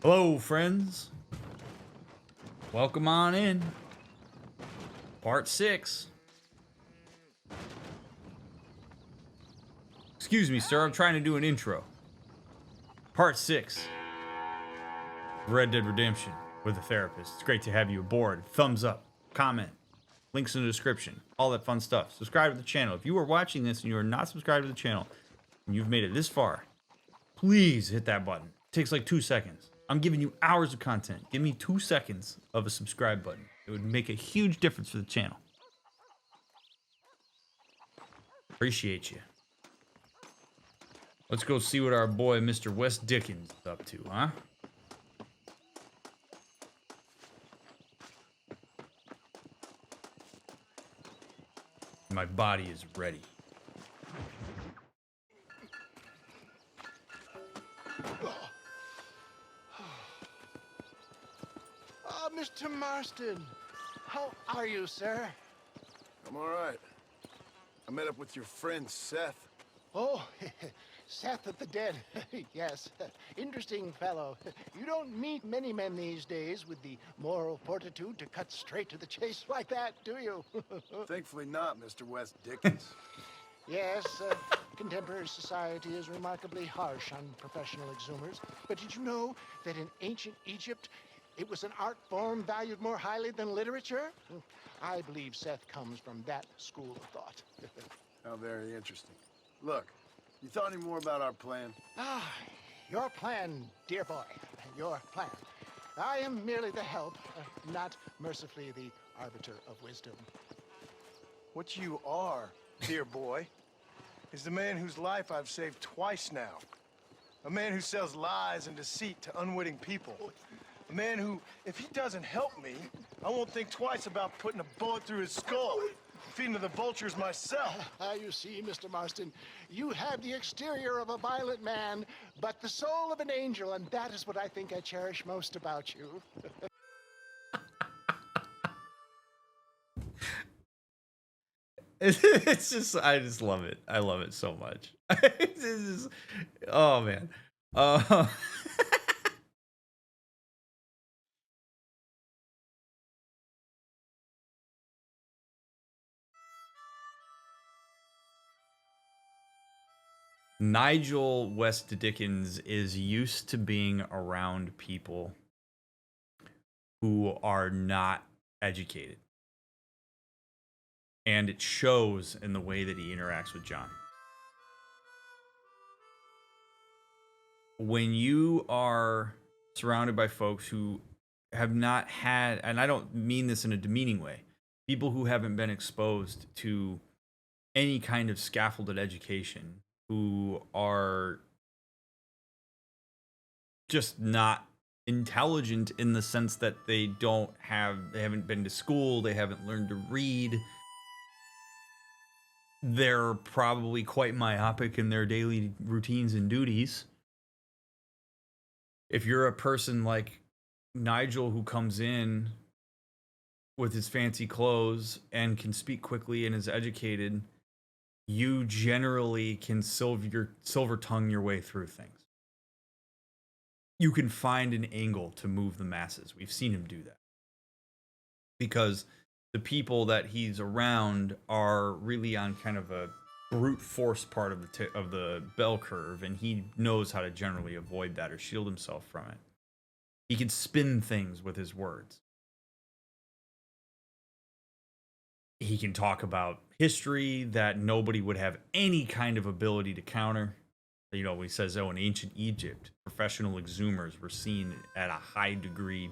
Hello, friends. Welcome on in. Part 6. Excuse me, sir. I'm trying to do an intro. Part 6. Red Dead Redemption with a therapist. It's great to have you aboard. Thumbs up, comment, links in the description, all that fun stuff. Subscribe to the channel. If you are watching this and you are not subscribed to the channel and you've made it this far, please hit that button. It takes like 2 seconds. I'm giving you hours of content. Give me 2 seconds of a subscribe button. It would make a huge difference for the channel. Appreciate you. Let's go see what our boy Mr. West Dickens is up to, huh? My body is ready. Mr. Marston, how are you, sir? I'm all right. I met up with your friend, Seth. Oh, Seth of the Dead. Yes, interesting fellow. You don't meet many men these days with the moral fortitude to cut straight to the chase like that, do you? Thankfully not, Mr. West Dickens. Yes, contemporary society is remarkably harsh on professional exhumers. But did you know that in ancient Egypt, it was an art form valued more highly than literature? I believe Seth comes from that school of thought. How very interesting. Look, you thought any more about our plan? Your plan, dear boy. Your plan. I am merely the help, not mercifully the arbiter of wisdom. What you are, dear boy, is the man whose life I've saved twice now. A man who sells lies and deceit to unwitting people. A man who, if he doesn't help me, I won't think twice about putting a bullet through his skull, feeding to the vultures myself. You see, Mr. Marston, you have the exterior of a violent man, but the soul of an angel, and that is what I think I cherish most about you. It's just, I just love it. I love it so much. It's just, oh man. Nigel West Dickens is used to being around people who are not educated. And it shows in the way that he interacts with John. When you are surrounded by folks who have not had, and I don't mean this in a demeaning way, people who haven't been exposed to any kind of scaffolded education, who are just not intelligent in the sense that they haven't been to school, they haven't learned to read. They're probably quite myopic in their daily routines and duties. If you're a person like Nigel who comes in with his fancy clothes and can speak quickly and is educated, you generally can silver tongue your way through things. You can find an angle to move the masses. We've seen him do that. Because the people that he's around are really on kind of a brute force part of the bell curve, and he knows how to generally avoid that or shield himself from it. He can spin things with his words. He can talk about history that nobody would have any kind of ability to counter. You know, when he says, oh, in ancient Egypt, professional exhumers were seen at a high degree,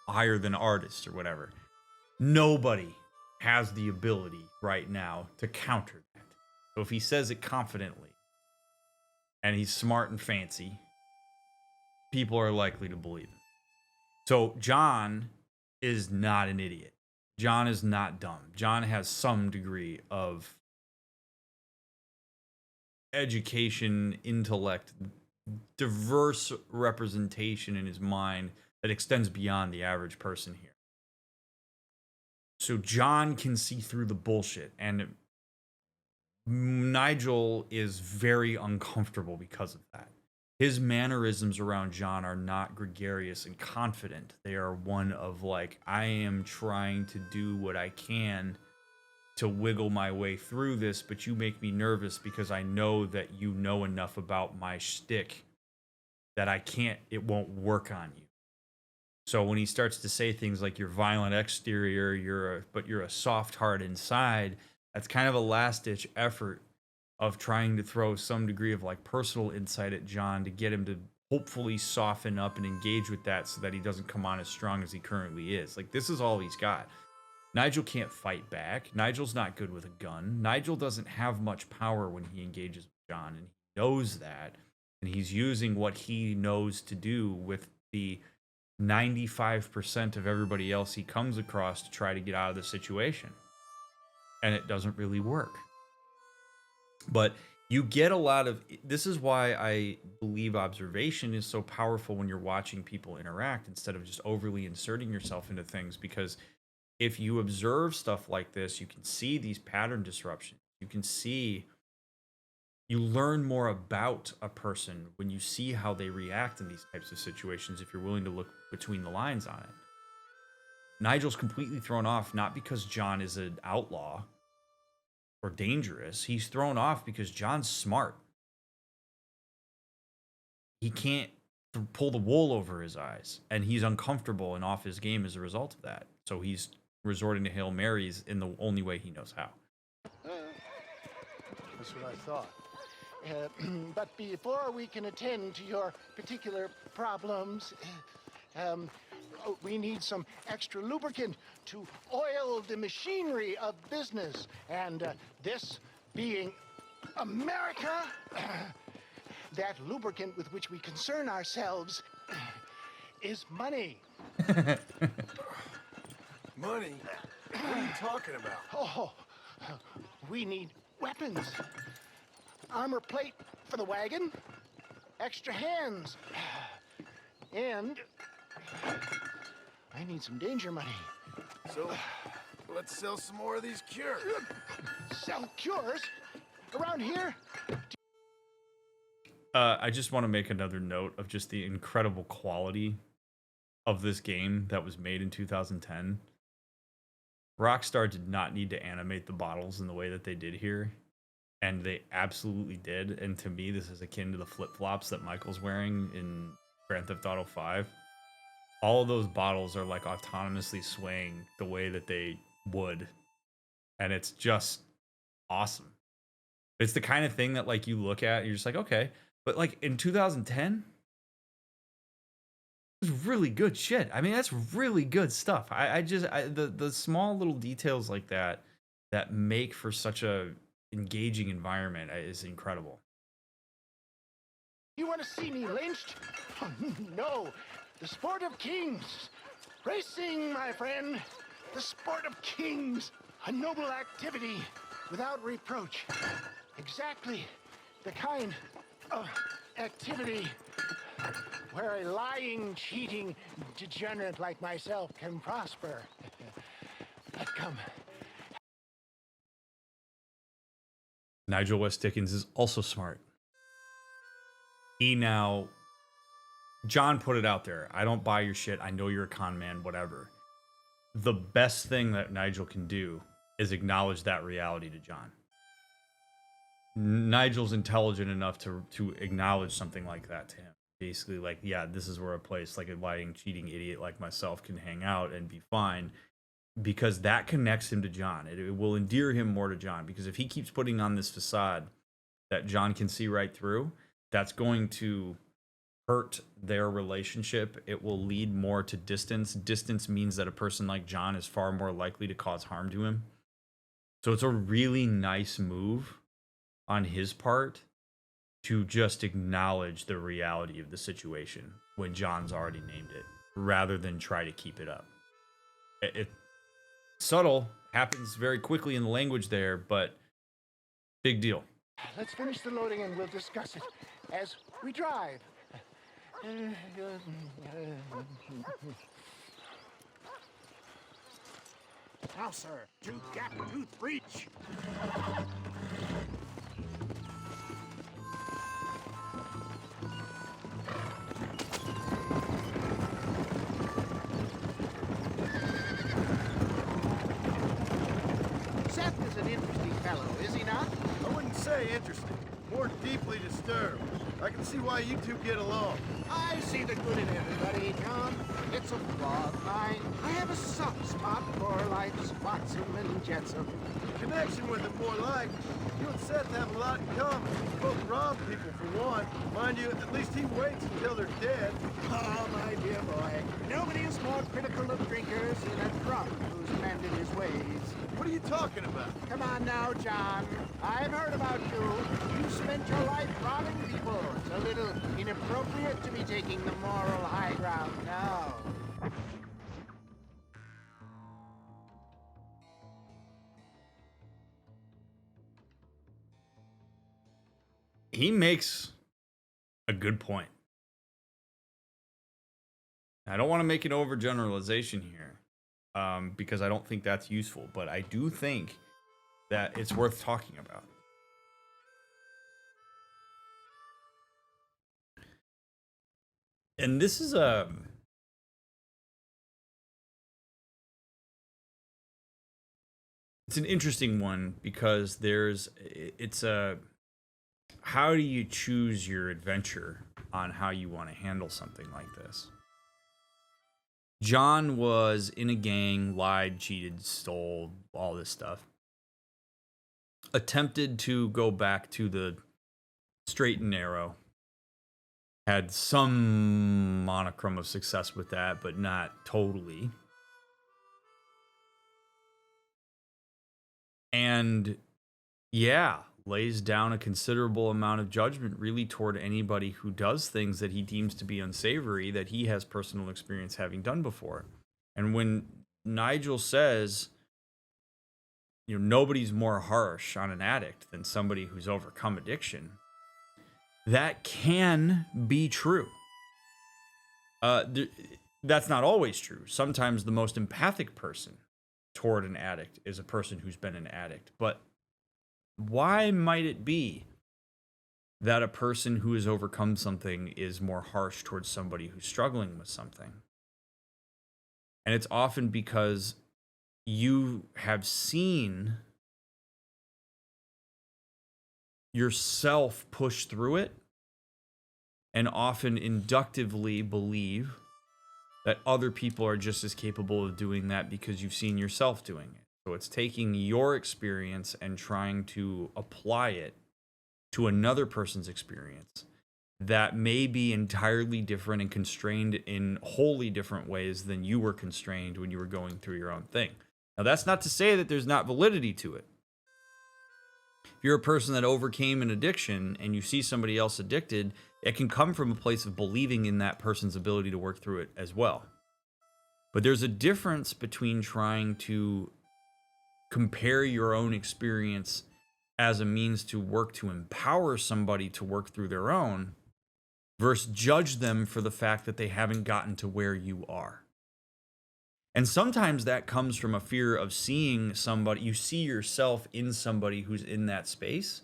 higher than artists or whatever. Nobody has the ability right now to counter that. So if he says it confidently, and he's smart and fancy, people are likely to believe him. So John is not an idiot. John is not dumb. John has some degree of education, intellect, diverse representation in his mind that extends beyond the average person here. So John can see through the bullshit, and Nigel is very uncomfortable because of that. his mannerisms around John are not gregarious and confident. They are one of like, I am trying to do what I can to wiggle my way through this, but you make me nervous because I know that you know enough about my shtick that it won't work on you. So when he starts to say things like, you're violent exterior, but you're a soft heart inside, that's kind of a last ditch effort of trying to throw some degree of like personal insight at John to get him to hopefully soften up and engage with that so that he doesn't come on as strong as he currently is. Like, this is all he's got. Nigel can't fight back. Nigel's not good with a gun. Nigel doesn't have much power when he engages with John, and he knows that. And he's using what he knows to do with the 95% of everybody else he comes across to try to get out of the situation. And it doesn't really work. But you get a lot of, this is why I believe observation is so powerful when you're watching people interact instead of just overly inserting yourself into things, because if you observe stuff like this, you can see these pattern disruptions. You learn more about a person when you see how they react in these types of situations, if you're willing to look between the lines on it. Nigel's completely thrown off, not because John is an outlaw or dangerous. He's thrown off because John's smart. He can't pull the wool over his eyes, and he's uncomfortable and off his game as a result of that. So he's resorting to Hail Marys in the only way he knows how. That's what I thought. But before we can attend to your particular problems, we need some extra lubricant to oil the machinery of business. And this being America, that lubricant with which we concern ourselves is money. Money? What are you talking about? Oh, we need weapons. Armor plate for the wagon, extra hands, and I need some danger money. So, let's sell some more of these cures. Sell cures? Around here? I just want to make another note of just the incredible quality of this game that was made in 2010. Rockstar did not need to animate the bottles in the way that they did here. And they absolutely did. And to me, this is akin to the flip-flops that Michael's wearing in Grand Theft Auto 5. All of those bottles are like autonomously swaying the way that they would. And it's just awesome. It's the kind of thing that like you look at and you're just like, okay. But like in 2010, it's really good shit. I mean, that's really good stuff. The small little details like that make for such a engaging environment is incredible. You want to see me lynched? Oh, no, the sport of kings. Racing, my friend. The sport of kings. A noble activity without reproach. Exactly the kind of activity where a lying, cheating degenerate like myself can prosper. But come. Nigel West Dickens is also smart. John put it out there. I don't buy your shit. I know you're a con man, whatever. The best thing that Nigel can do is acknowledge that reality to John. Nigel's intelligent enough to acknowledge something like that to him. Basically, like, yeah, this is where a place like a lying, cheating idiot like myself can hang out and be fine. Because that connects him to John. It will endear him more to John. Because if he keeps putting on this facade that John can see right through, that's going to hurt their relationship. It will lead more to distance. Distance means that a person like John is far more likely to cause harm to him. So it's a really nice move on his part to just acknowledge the reality of the situation when John's already named it, rather than try to keep it up. It's subtle, happens very quickly in the language there, but big deal. Let's finish the loading and we'll discuss it as we drive. Now, sir, to gap tooth breach. an interesting fellow, is he not? I wouldn't say interesting. More deeply disturbed. I can see why you two get along. I see the good in everybody, John. It's a flaw of mine. I have a soft spot for life's flotsam and jetsam. Connection with him more like. You and Seth have a lot in common. You both rob people for one. Mind you, at least he waits until they're dead. Oh, my dear boy. Nobody is more critical of drinkers than a drunk who's mended his ways. What are you talking about? Come on now, John. I've heard about you. You spent your life robbing people. It's a little inappropriate to be taking the moral high ground now. He makes a good point. I don't want to make an overgeneralization here, because I don't think that's useful, but I do think that it's worth talking about. And this is it's an interesting one because how do you choose your adventure on how you want to handle something like this? John was in a gang, lied, cheated, stole, all this stuff. Attempted to go back to the straight and narrow. Had some monochrome of success with that, but not totally. And yeah, lays down a considerable amount of judgment really toward anybody who does things that he deems to be unsavory that he has personal experience having done before. And when Nigel says, you know, nobody's more harsh on an addict than somebody who's overcome addiction, that can be true. That's not always true. Sometimes the most empathic person toward an addict is a person who's been an addict. But why might it be that a person who has overcome something is more harsh towards somebody who's struggling with something? And it's often because you have seen yourself push through it and often inductively believe that other people are just as capable of doing that because you've seen yourself doing it. So it's taking your experience and trying to apply it to another person's experience that may be entirely different and constrained in wholly different ways than you were constrained when you were going through your own thing. Now, that's not to say that there's not validity to it. If you're a person that overcame an addiction and you see somebody else addicted, it can come from a place of believing in that person's ability to work through it as well. But there's a difference between trying to compare your own experience as a means to work to empower somebody to work through their own versus judge them for the fact that they haven't gotten to where you are. And sometimes that comes from a fear of seeing somebody, you see yourself in somebody who's in that space.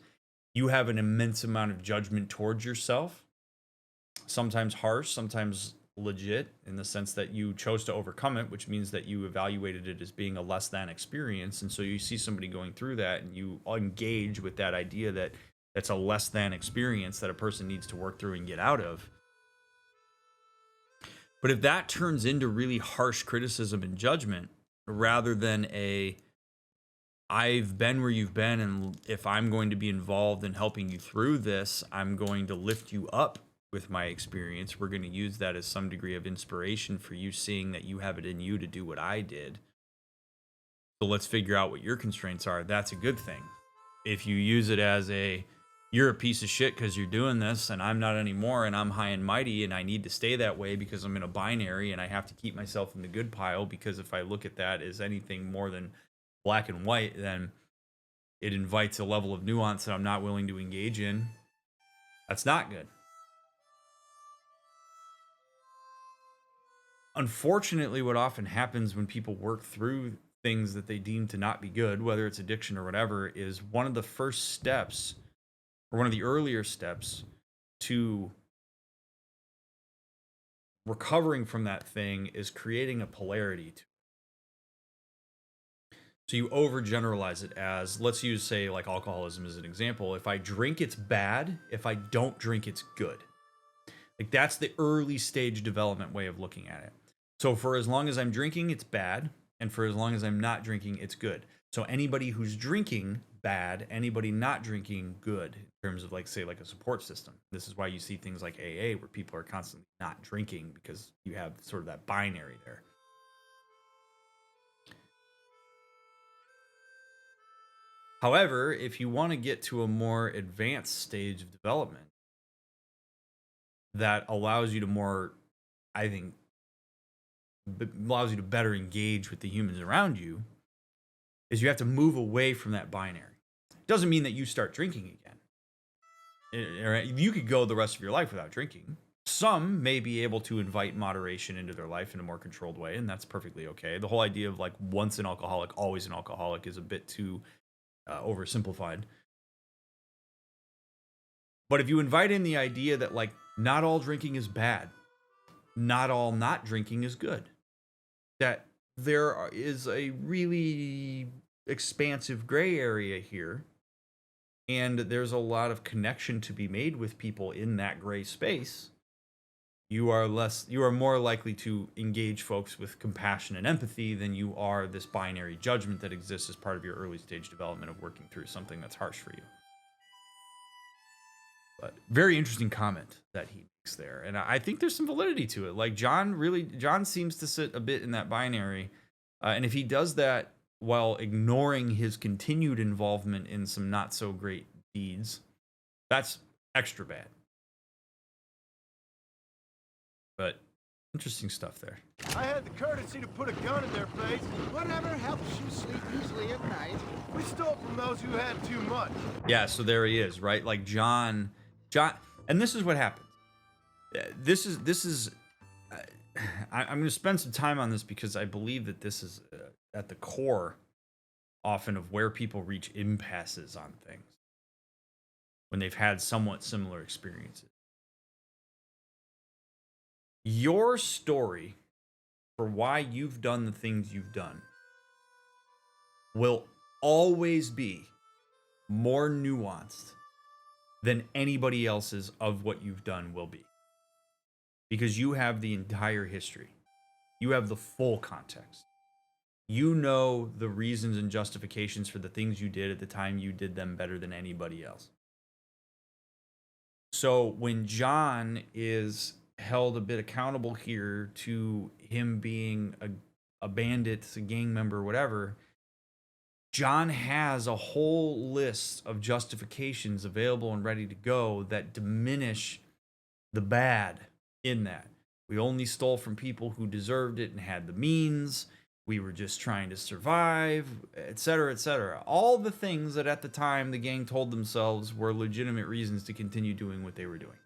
You have an immense amount of judgment towards yourself, sometimes harsh, sometimes legit, in the sense that you chose to overcome it, which means that you evaluated it as being a less than experience. And so you see somebody going through that and you engage with that idea that that's a less than experience that a person needs to work through and get out of. But if that turns into really harsh criticism and judgment, rather than I've been where you've been, and if I'm going to be involved in helping you through this, I'm going to lift you up with my experience. We're going to use that as some degree of inspiration for you, seeing that you have it in you to do what I did. So let's figure out what your constraints are. That's a good thing. If you use it as you're a piece of shit because you're doing this and I'm not anymore and I'm high and mighty and I need to stay that way because I'm in a binary and I have to keep myself in the good pile, because if I look at that as anything more than black and white, then it invites a level of nuance that I'm not willing to engage in. That's not good. Unfortunately, what often happens when people work through things that they deem to not be good, whether it's addiction or whatever, is one of the first steps, or one of the earlier steps to recovering from that thing, is creating a polarity to it. So you overgeneralize it as, let's use, say, like alcoholism as an example. If I drink, it's bad. If I don't drink, it's good. Like, that's the early stage development way of looking at it. So for as long as I'm drinking, it's bad. And for as long as I'm not drinking, it's good. So anybody who's drinking, bad. Anybody not drinking, good. In terms of, like, say, like a support system. This is why you see things like AA, where people are constantly not drinking, because you have sort of that binary there. However, if you want to get to a more advanced stage of development that allows you to more, I think, allows you to better engage with the humans around you, is you have to move away from that binary. Doesn't mean that you start drinking again. You could go the rest of your life without drinking. Some may be able to invite moderation into their life in a more controlled way, and that's perfectly okay. The whole idea of, like, once an alcoholic, always an alcoholic is a bit too oversimplified. But if you invite in the idea that, like, not all drinking is bad, not all not drinking is good, that there is a really expansive gray area here, and there's a lot of connection to be made with people in that gray space, you are more likely to engage folks with compassion and empathy than you are this binary judgment that exists as part of your early stage development of working through something that's harsh for you. But very interesting comment that he makes there. And I think there's some validity to it. Like, John seems to sit a bit in that binary. And if he does that while ignoring his continued involvement in some not so great deeds, that's extra bad. But interesting stuff there. I had the courtesy to put a gun in their face. Whatever helps you sleep easily at night. We stole from those who had too much. Yeah, so there he is, right? Like John, and this is what happens. This is. I'm going to spend some time on this because I believe that this is at the core, often, of where people reach impasses on things when they've had somewhat similar experiences. Your story for why you've done the things you've done will always be more nuanced than anybody else's of what you've done will be. Because you have the entire history. You have the full context. You know the reasons and justifications for the things you did at the time you did them better than anybody else. So when John is held a bit accountable here to him being a bandit, a gang member, whatever, John has a whole list of justifications available and ready to go that diminish the bad in that. We only stole from people who deserved it and had the means. We were just trying to survive, etc., etc. All the things that at the time the gang told themselves were legitimate reasons to continue doing what they were doing.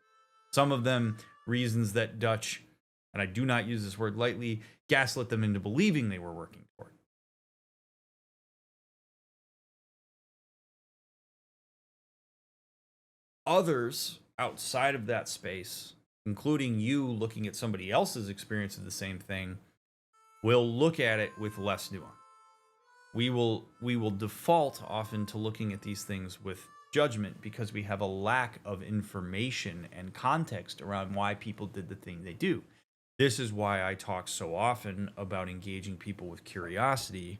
Some of them reasons that Dutch, and I do not use this word lightly, gaslit them into believing they were working toward. Others outside of that space, including you looking at somebody else's experience of the same thing, will look at it with less nuance. We will default often to looking at these things with judgment because we have a lack of information and context around why people did the thing they do. This is why I talk so often about engaging people with curiosity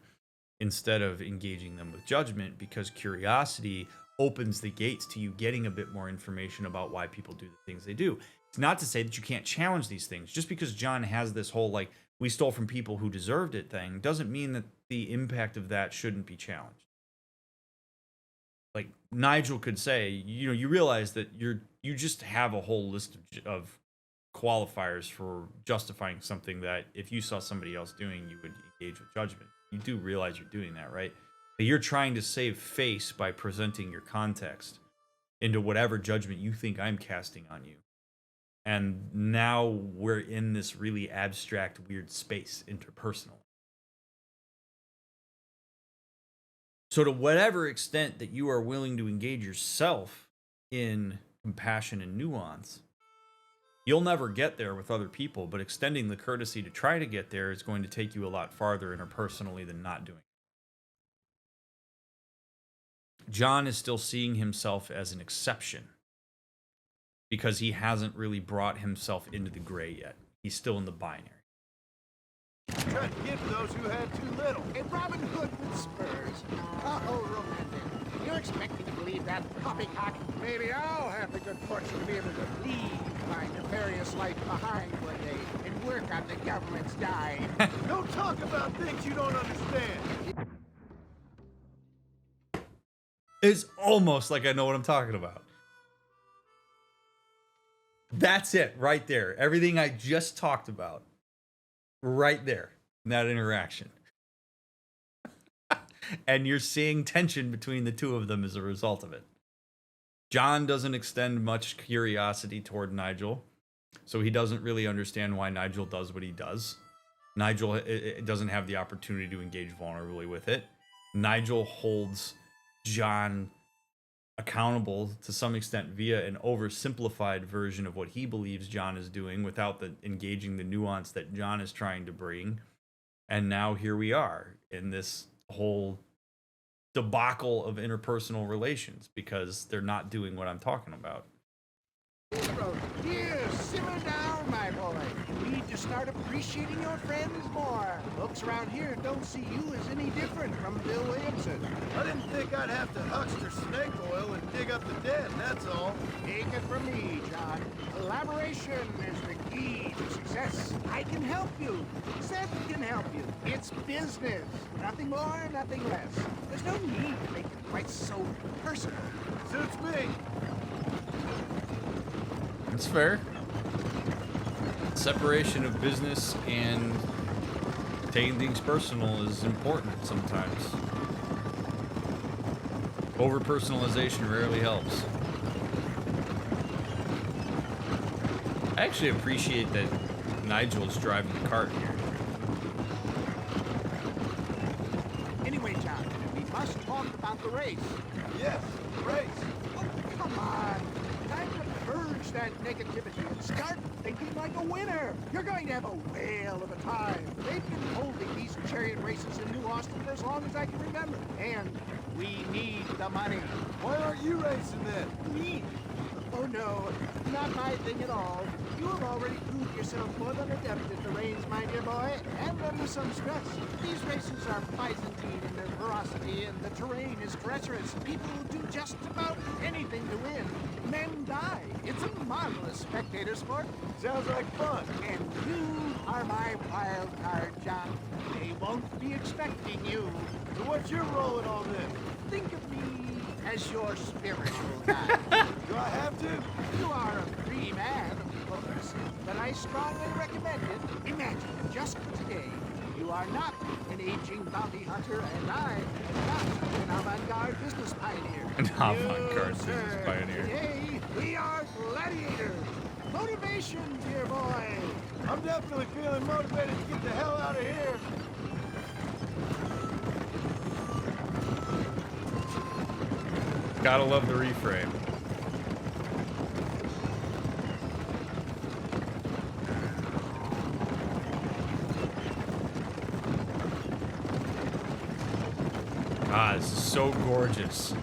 instead of engaging them with judgment, because curiosity opens the gates to you getting a bit more information about why people do the things they do. It's not to say that you can't challenge these things. Just because John has this whole, like, we stole from people who deserved it thing doesn't mean that the impact of that shouldn't be challenged. Like Nigel could say, you realize that you just have a whole list of qualifiers for justifying something that if you saw somebody else doing, you would engage with judgment. You do realize you're doing that, right? But you're trying to save face by presenting your context into whatever judgment you think I'm casting on you. And now we're in this really abstract, weird space, interpersonal. So to whatever extent that you are willing to engage yourself in compassion and nuance, you'll never get there with other people, but extending the courtesy to try to get there is going to take you a lot farther interpersonally than not doing it. John is still seeing himself as an exception because he hasn't really brought himself into the gray yet. He's still in the binary. Trying to give to those who had too little. A Robin Hood with spurs. Oh, romantic. You expect me to believe that poppycock? Maybe I'll have the good fortune to be able to leave my nefarious life behind one day and work on the government's dime. Don't talk about things you don't understand. It's almost like I know what I'm talking about. That's it right there. Everything I just talked about right there in that interaction. And you're seeing tension between the two of them as a result of it. John doesn't extend much curiosity toward Nigel, so he doesn't really understand why Nigel does what he does. Nigel doesn't have the opportunity to engage vulnerably with it. Nigel holds John accountable to some extent via an oversimplified version of what he believes John is doing without the engaging the nuance that John is trying to bring. And now here we are in this whole debacle of interpersonal relations because they're not doing what I'm talking about. Here, simmer down, my boy. You need to start appreciating your friends more. Folks around here don't see you as any different from Bill Williamson. I didn't think I'd have to huckster snake oil and dig up the dead, that's all. Take it from me, John. Collaboration is the key to success. I can help you. Seth can help you. It's business. Nothing more, nothing less. There's no need to make it quite so personal. Suits me. It's fair. Separation of business and taking things personal is important sometimes. Over-personalization rarely helps. I actually appreciate that Nigel's driving the cart here. Anyway, John, we must talk about the race. Yes, race. Oh, come on. Time to purge that negativity and start thinking like a winner. You're going to have a whale of a time. They've been holding these chariot races in New Austin for as long as I can remember. And we need the money. Why aren't you racing then? Me? Oh no, not my thing at all. You have already proved yourself more than adept at the reins, my dear boy, and under some stress. These races are Byzantine in their ferocity, and the terrain is treacherous. People will do just about anything to win. Men die. It's a marvelous spectator sport. Sounds like fun. And you are my wild card, John. They won't be expecting you. So what's your role in all this? Think of me as your spiritual guide. Do I have to? You are a free man, of course, but I strongly recommend it. Imagine, just for today, you are not an aging bounty hunter, and I am not an avant-garde business pioneer. An avant-garde No, business sir. pioneer. Today, we are gladiators. Motivation, dear boy. I'm definitely feeling motivated to get the hell out of here. Gotta love the reframe. Ah, this is so gorgeous.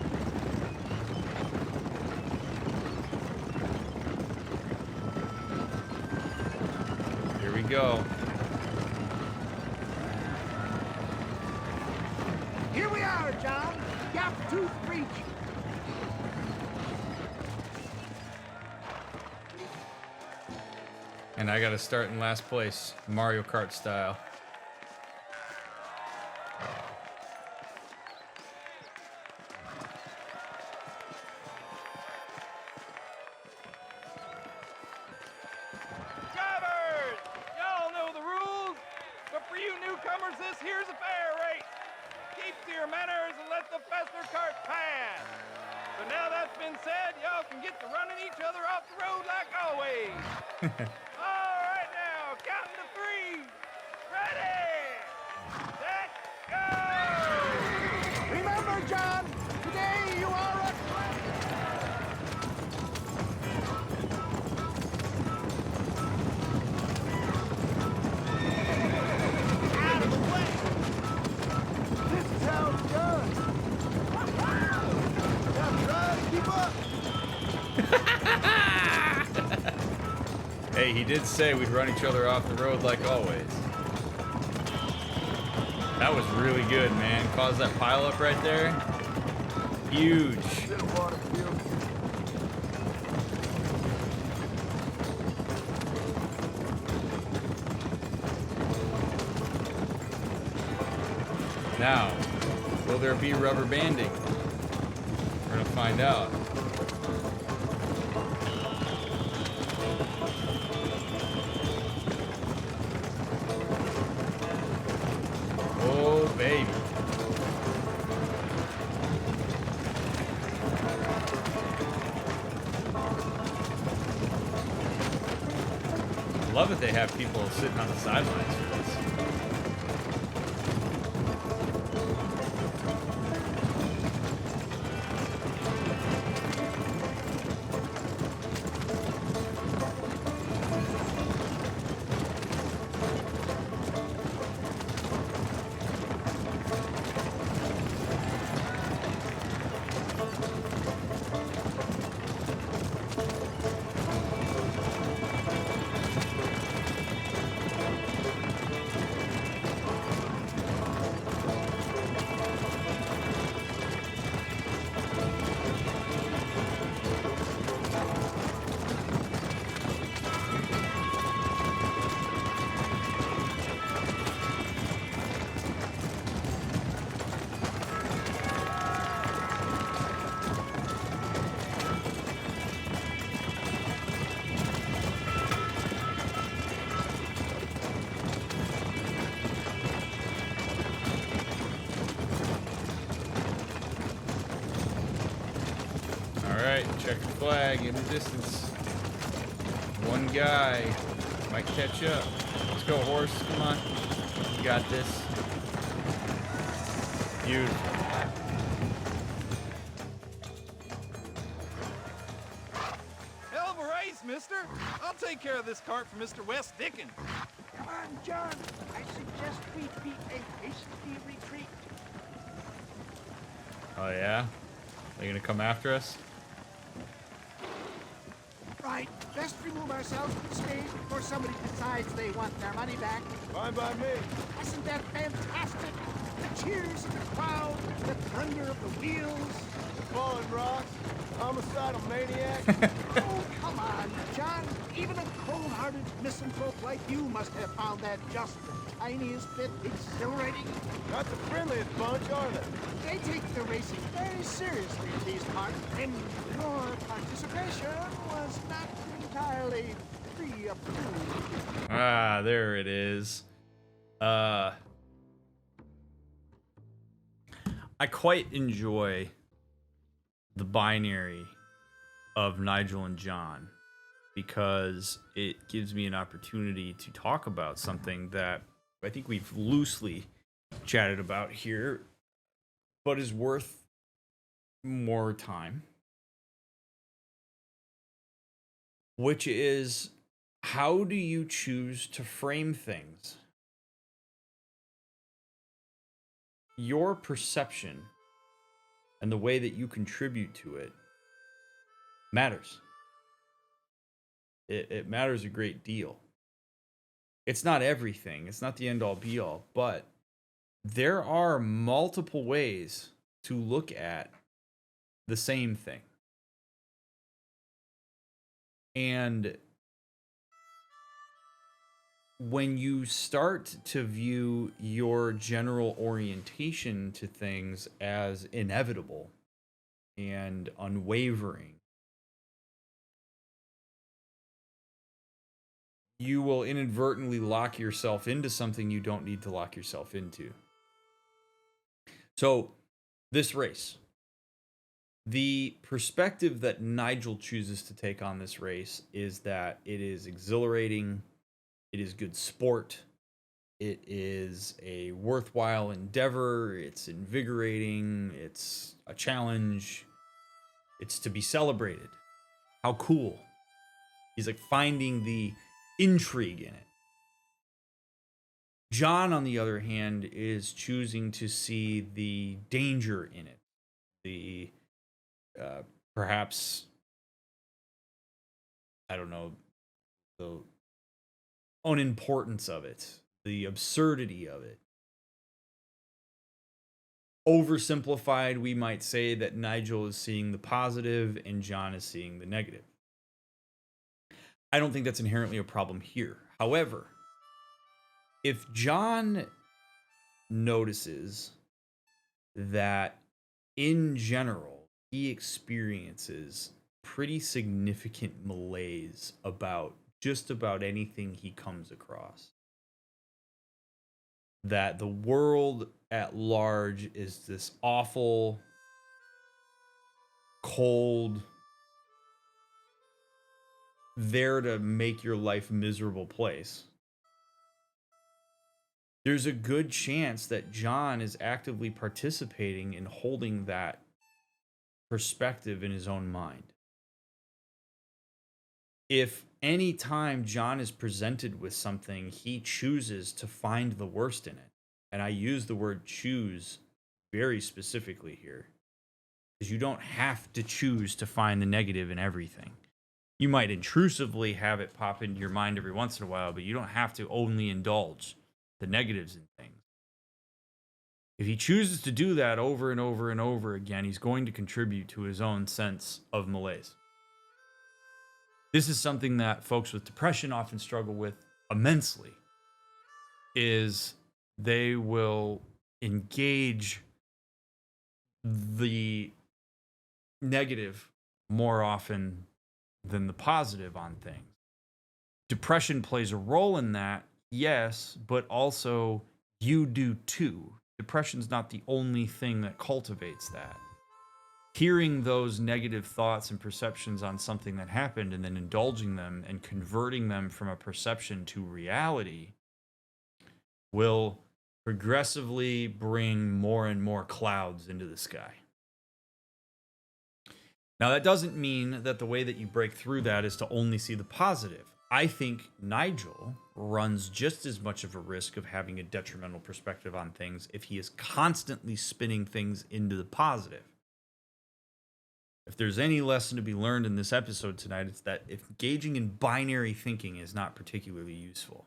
Here we go. Here we are, John. Gap tooth reach. And I gotta start in last place, Mario Kart style. Drivers! Y'all know the rules, but for you newcomers, this here's a fair race. Keep to your manners and let the faster cart pass. So now that's been said, y'all can get to running each other off the road like always. All right now, counting to three. Ready, set, go! Remember, John, today you are a out of the way. This is how it's done. he did say we'd run each other off the road like always. That was really good, man. Caused that pile up right there. Huge. Bit of water, Bill. Now, will there be rubber banding? We're gonna find out. Oh, baby. Love that they have people sitting on the sidelines for this. Check the flag in the distance. One guy might catch up. Let's go, horse. Come on. You got this. Beautiful. Hell of a race, mister. I'll take care of this cart for Mr. West Dickens. Come on, John. I suggest we beat a hasty retreat. Oh, yeah? They gonna come after us? Right. Best remove ourselves from the stage before somebody decides they want their money back. Fine by me. Isn't that fantastic? The cheers of the crowd, the thunder of the wheels. The fallen rocks. Homicidal maniac. Oh, come on, John. Even a cold-hearted misanthrope like you must have found that just the tiniest bit exhilarating. Not the friendliest bunch, are they? They take the racing very seriously in these parts, and your participation was not entirely free of food. Ah, there it is. I quite enjoy the binary of Nigel and John because it gives me an opportunity to talk about something that I think we've loosely chatted about here, but is worth more time, which is, how do you choose to frame things? Your perception and the way that you contribute to it matters. It matters a great deal. It's not everything. It's not the end all be all, but there are multiple ways to look at the same thing. And when you start to view your general orientation to things as inevitable and unwavering, you will inadvertently lock yourself into something you don't need to lock yourself into. So, this race, the perspective that Nigel chooses to take on this race is that it is exhilarating, it is good sport, it is a worthwhile endeavor, it's invigorating, it's a challenge, it's to be celebrated. How cool. He's like finding the intrigue in it. John, on the other hand, is choosing to see the danger in it, the perhaps, I don't know, the unimportance of it, the absurdity of it. Oversimplified, we might say that Nigel is seeing the positive and John is seeing the negative. I don't think that's inherently a problem here. However, if John notices that in general he experiences pretty significant malaise about just about anything he comes across, that the world at large is this awful, cold, there to make your life miserable place, there's a good chance that John is actively participating in holding that perspective in his own mind. If any time John is presented with something, he chooses to find the worst in it, and I use the word choose very specifically here, because you don't have to choose to find the negative in everything. You might intrusively have it pop into your mind every once in a while, but you don't have to only indulge the negatives in things. If he chooses to do that over and over and over again, he's going to contribute to his own sense of malaise. This is something that folks with depression often struggle with immensely, is they will engage the negative more often than the positive on things. Depression plays a role in that, yes, but also you do too. Depression's not the only thing that cultivates that. Hearing those negative thoughts and perceptions on something that happened and then indulging them and converting them from a perception to reality will progressively bring more and more clouds into the sky. Now, that doesn't mean that the way that you break through that is to only see the positive. I think Nigel runs just as much of a risk of having a detrimental perspective on things if he is constantly spinning things into the positive. If there's any lesson to be learned in this episode tonight, it's that engaging in binary thinking is not particularly useful.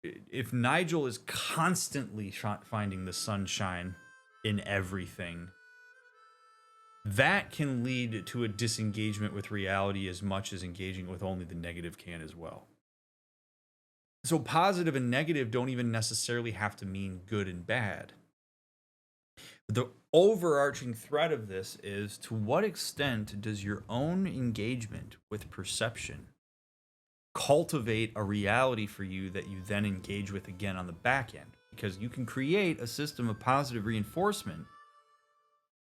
If Nigel is constantly finding the sunshine in everything, that can lead to a disengagement with reality as much as engaging with only the negative can as well. So positive and negative don't even necessarily have to mean good and bad. The overarching thread of this is, to what extent does your own engagement with perception cultivate a reality for you that you then engage with again on the back end? Because you can create a system of positive reinforcement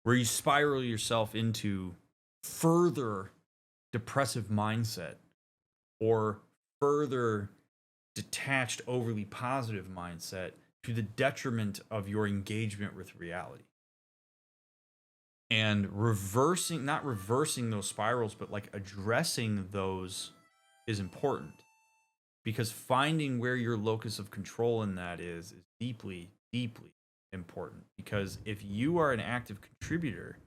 where you spiral yourself into further depressive mindset or further detached, overly positive mindset to the detriment of your engagement with reality. And not reversing those spirals, but like addressing those is important, because finding where your locus of control in that is deeply, deeply important. Because if you are an active contributor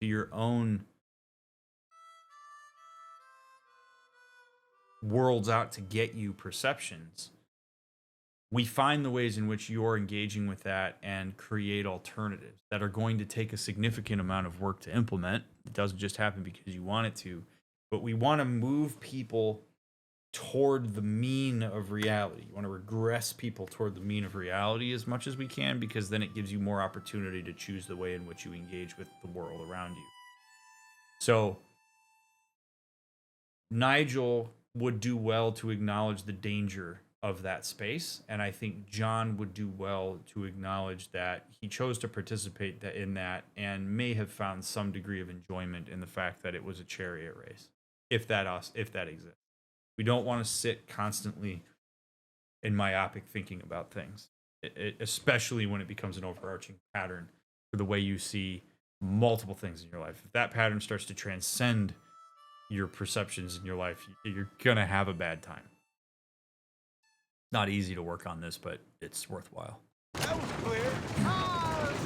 to your own worlds out to get you perceptions, we find the ways in which you're engaging with that and create alternatives that are going to take a significant amount of work to implement. It doesn't just happen because you want it to, but we want to move people toward the mean of reality. You want to regress people toward the mean of reality as much as we can, because then it gives you more opportunity to choose the way in which you engage with the world around you. So Nigel would do well to acknowledge the danger of that space, and I think John would do well to acknowledge that he chose to participate in that and may have found some degree of enjoyment in the fact that it was a chariot race, if that exists. We don't want to sit constantly in myopic thinking about things, especially when it becomes an overarching pattern for the way you see multiple things in your life. If that pattern starts to transcend your perceptions in your life, you're going to have a bad time. Not easy to work on this, but it's worthwhile. That was clear.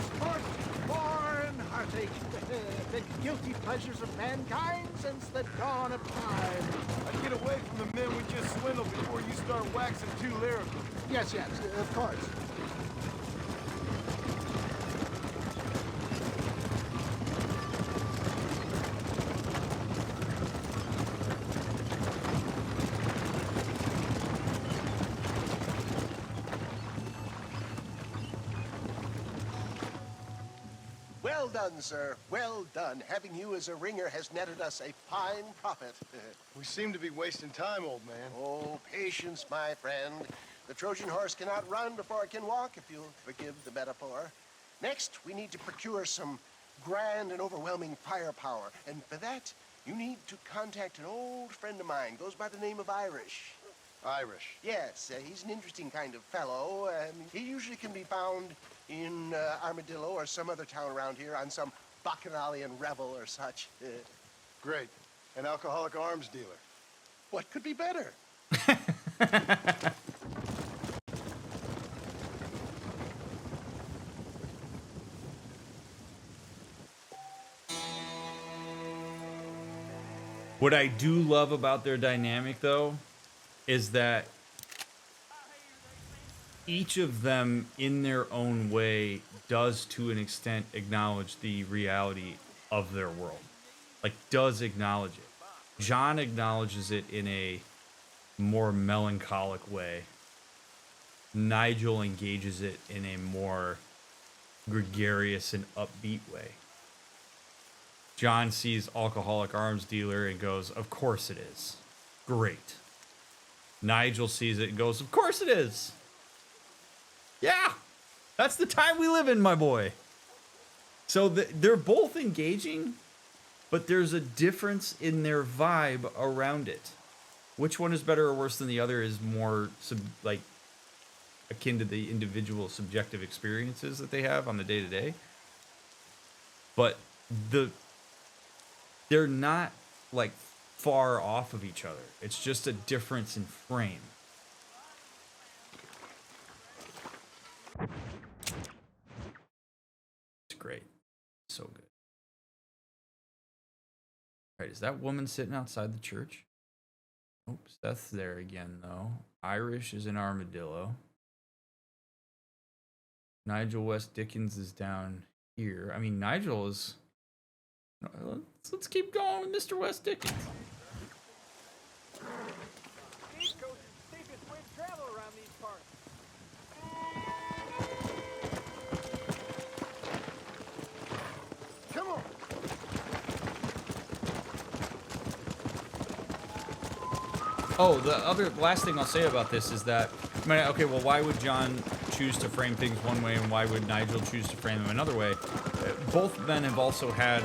Sports born heart. partake the guilty pleasures of mankind since the dawn of time. I'd get away from the men we just swindled before you start waxing too lyrical. Yes, of course. Well done, sir. Well done. Having you as a ringer has netted us a fine profit. We seem to be wasting time, old man. Oh, patience, my friend. The Trojan horse cannot run before it can walk, if you'll forgive the metaphor. Next, we need to procure some grand and overwhelming firepower. And for that, you need to contact an old friend of mine. Goes by the name of Irish. Irish. Yes, he's an interesting kind of fellow. He usually can be found in Armadillo or some other town around here on some bacchanalian revel or such. Great. An alcoholic arms dealer. What could be better? What I do love about their dynamic, though, is that each of them, in their own way, does to an extent acknowledge the reality of their world. Like, does acknowledge it. John acknowledges it in a more melancholic way. Nigel engages it in a more gregarious and upbeat way. John sees alcoholic arms dealer and goes, of course it is. Great. Nigel sees it and goes, of course it is. Yeah, that's the time we live in, my boy. So they're both engaging, but there's a difference in their vibe around it. Which one is better or worse than the other is more akin to the individual subjective experiences that they have on the day-to-day. But they're not like far off of each other. It's just a difference in frame. It's great. So good. All right, is that woman sitting outside the church? Oops, Seth's there again, though. Irish is in Armadillo. Nigel West Dickens is down here. I mean, Nigel is... Let's keep going with Mr. West Dickens. Stagecoach is the safest way to travel around these parts. Come on. Oh, the last thing I'll say about this is that, okay, well, why would John choose to frame things one way and why would Nigel choose to frame them another way? Both men have also had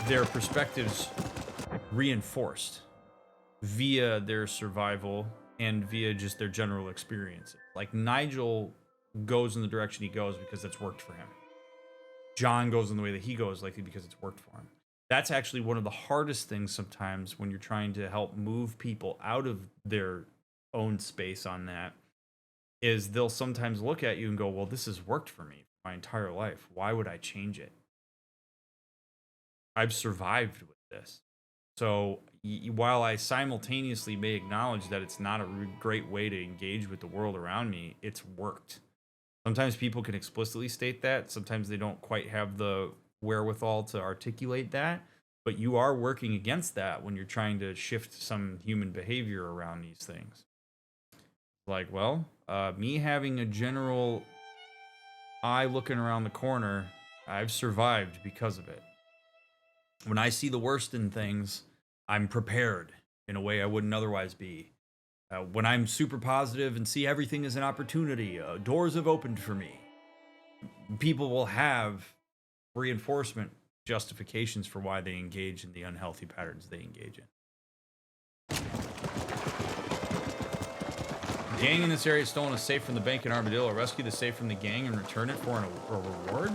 their perspectives reinforced via their survival and via just their general experiences. Like, Nigel goes in the direction he goes because it's worked for him. John goes in the way that he goes likely because it's worked for him. That's actually one of the hardest things sometimes when you're trying to help move people out of their own space on that, is they'll sometimes look at you and go, well, this has worked for me my entire life. Why would I change it? I've survived with this. So while I simultaneously may acknowledge that it's not a great way to engage with the world around me, it's worked. Sometimes people can explicitly state that. Sometimes they don't quite have the wherewithal to articulate that. But you are working against that when you're trying to shift some human behavior around these things. Like, well, me having a general eye looking around the corner, I've survived because of it. When I see the worst in things, I'm prepared in a way I wouldn't otherwise be. When I'm super positive and see everything as an opportunity, doors have opened for me. People will have reinforcement justifications for why they engage in the unhealthy patterns they engage in. The gang in this area has stolen a safe from the bank in Armadillo. Rescue the safe from the gang and return it for a reward?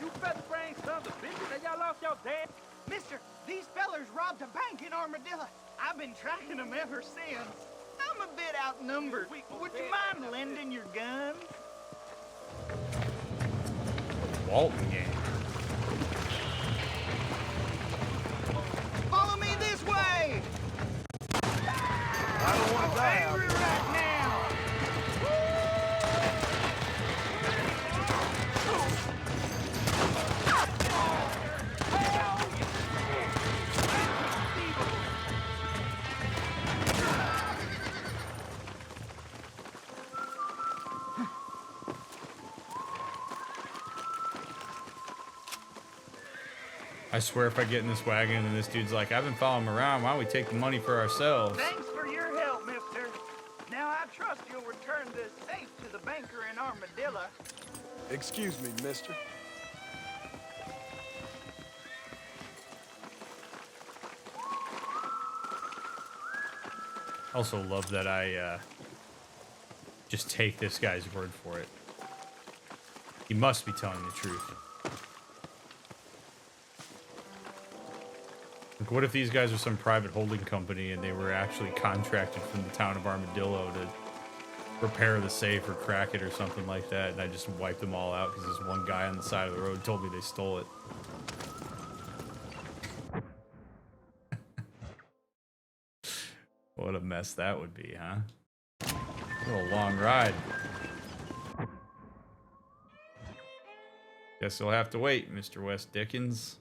You fat brain sons of bitches, and y'all lost your dad. Mister, these fellers robbed a bank in Armadillo. I've been tracking them ever since. I'm a bit outnumbered. Would you mind lending your gun? Walton game. Follow me this way! I don't want to die out Angry here. right now! I swear if I get in this wagon and this dude's like, I've been following him around, why don't we take the money for ourselves? Thanks for your help, mister. Now I trust you'll return this safe to the banker in Armadillo. Excuse me, mister. Also love that I just take this guy's word for it. He must be telling the truth. Like, what if these guys are some private holding company and they were actually contracted from the town of Armadillo to repair the safe or crack it or something like that, and I just wiped them all out because this one guy on the side of the road told me they stole it. What a mess that would be, huh? What a long ride. Guess you'll have to wait, Mr. West Dickens.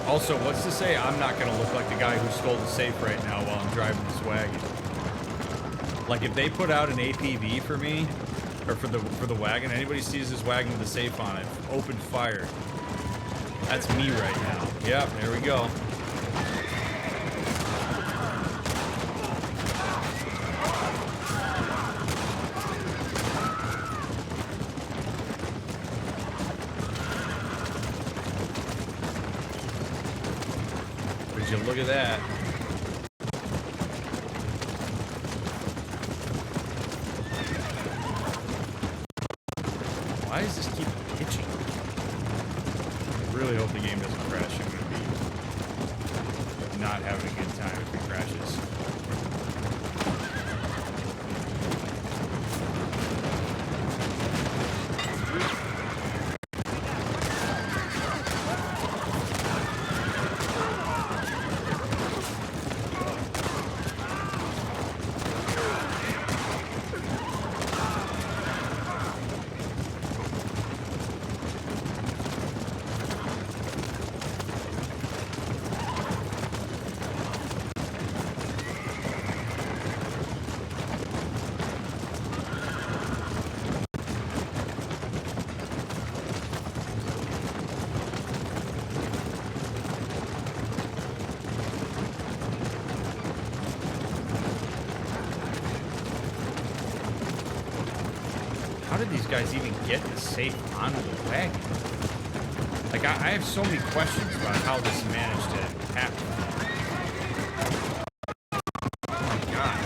Also, what's to say I'm not gonna look like the guy who stole the safe right now while I'm driving this wagon? Like, if they put out an APB for me, or for the wagon, anybody sees this wagon with a safe on it, open fire. That's me right now. Yep, there we go. Look at that. Why does this keep pitching? I really hope the game doesn't crash. I'm going to be not having a good time if it crashes. How did these guys even get the safe onto the wagon? Like, I have so many questions about how this managed to happen. Oh my god.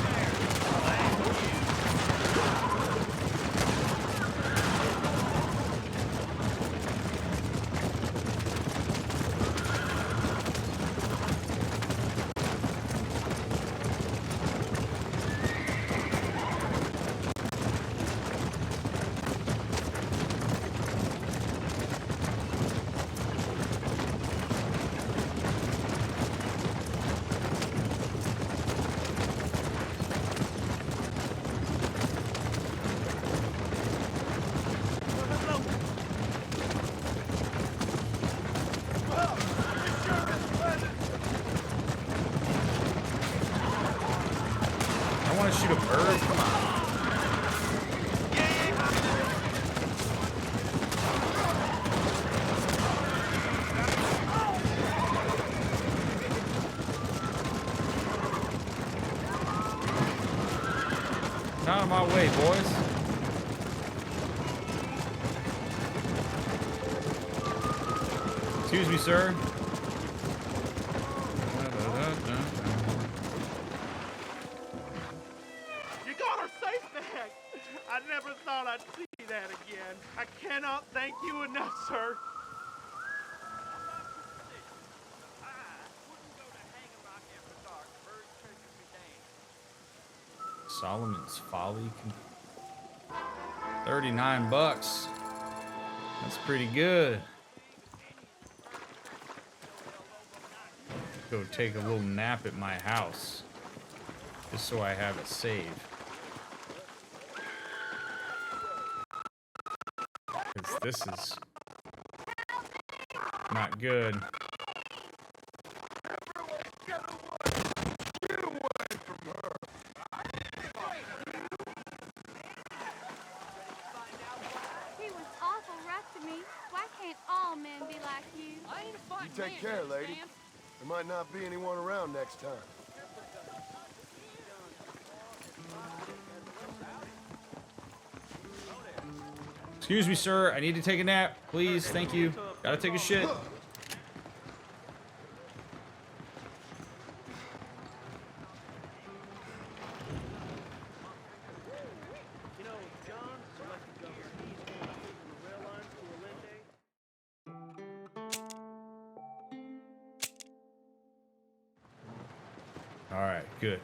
Shoot a bird? Come on. Out of my way, boys. Excuse me, sir. You got her safe back. I never thought I'd see that again. I cannot thank you enough, sir. Solomon's Folly. 39 bucks. That's pretty good. Go take a little nap at my house. Just so I have it saved. Because this is not good. You take care, lady. There might not be anyone around next time. Excuse me, sir. I need to take a nap. Please. Thank you. Gotta take a shit. All right, good.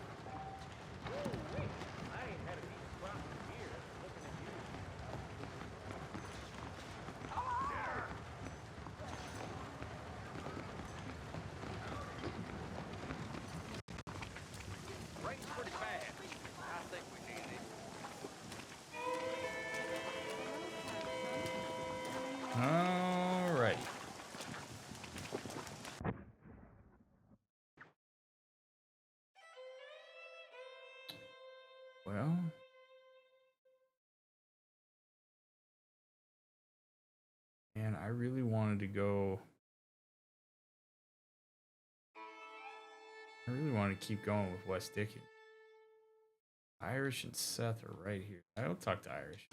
All right. Well, and I really wanted to go. I really want to keep going with West Dickens. Irish and Seth are right here. I don't talk to Irish.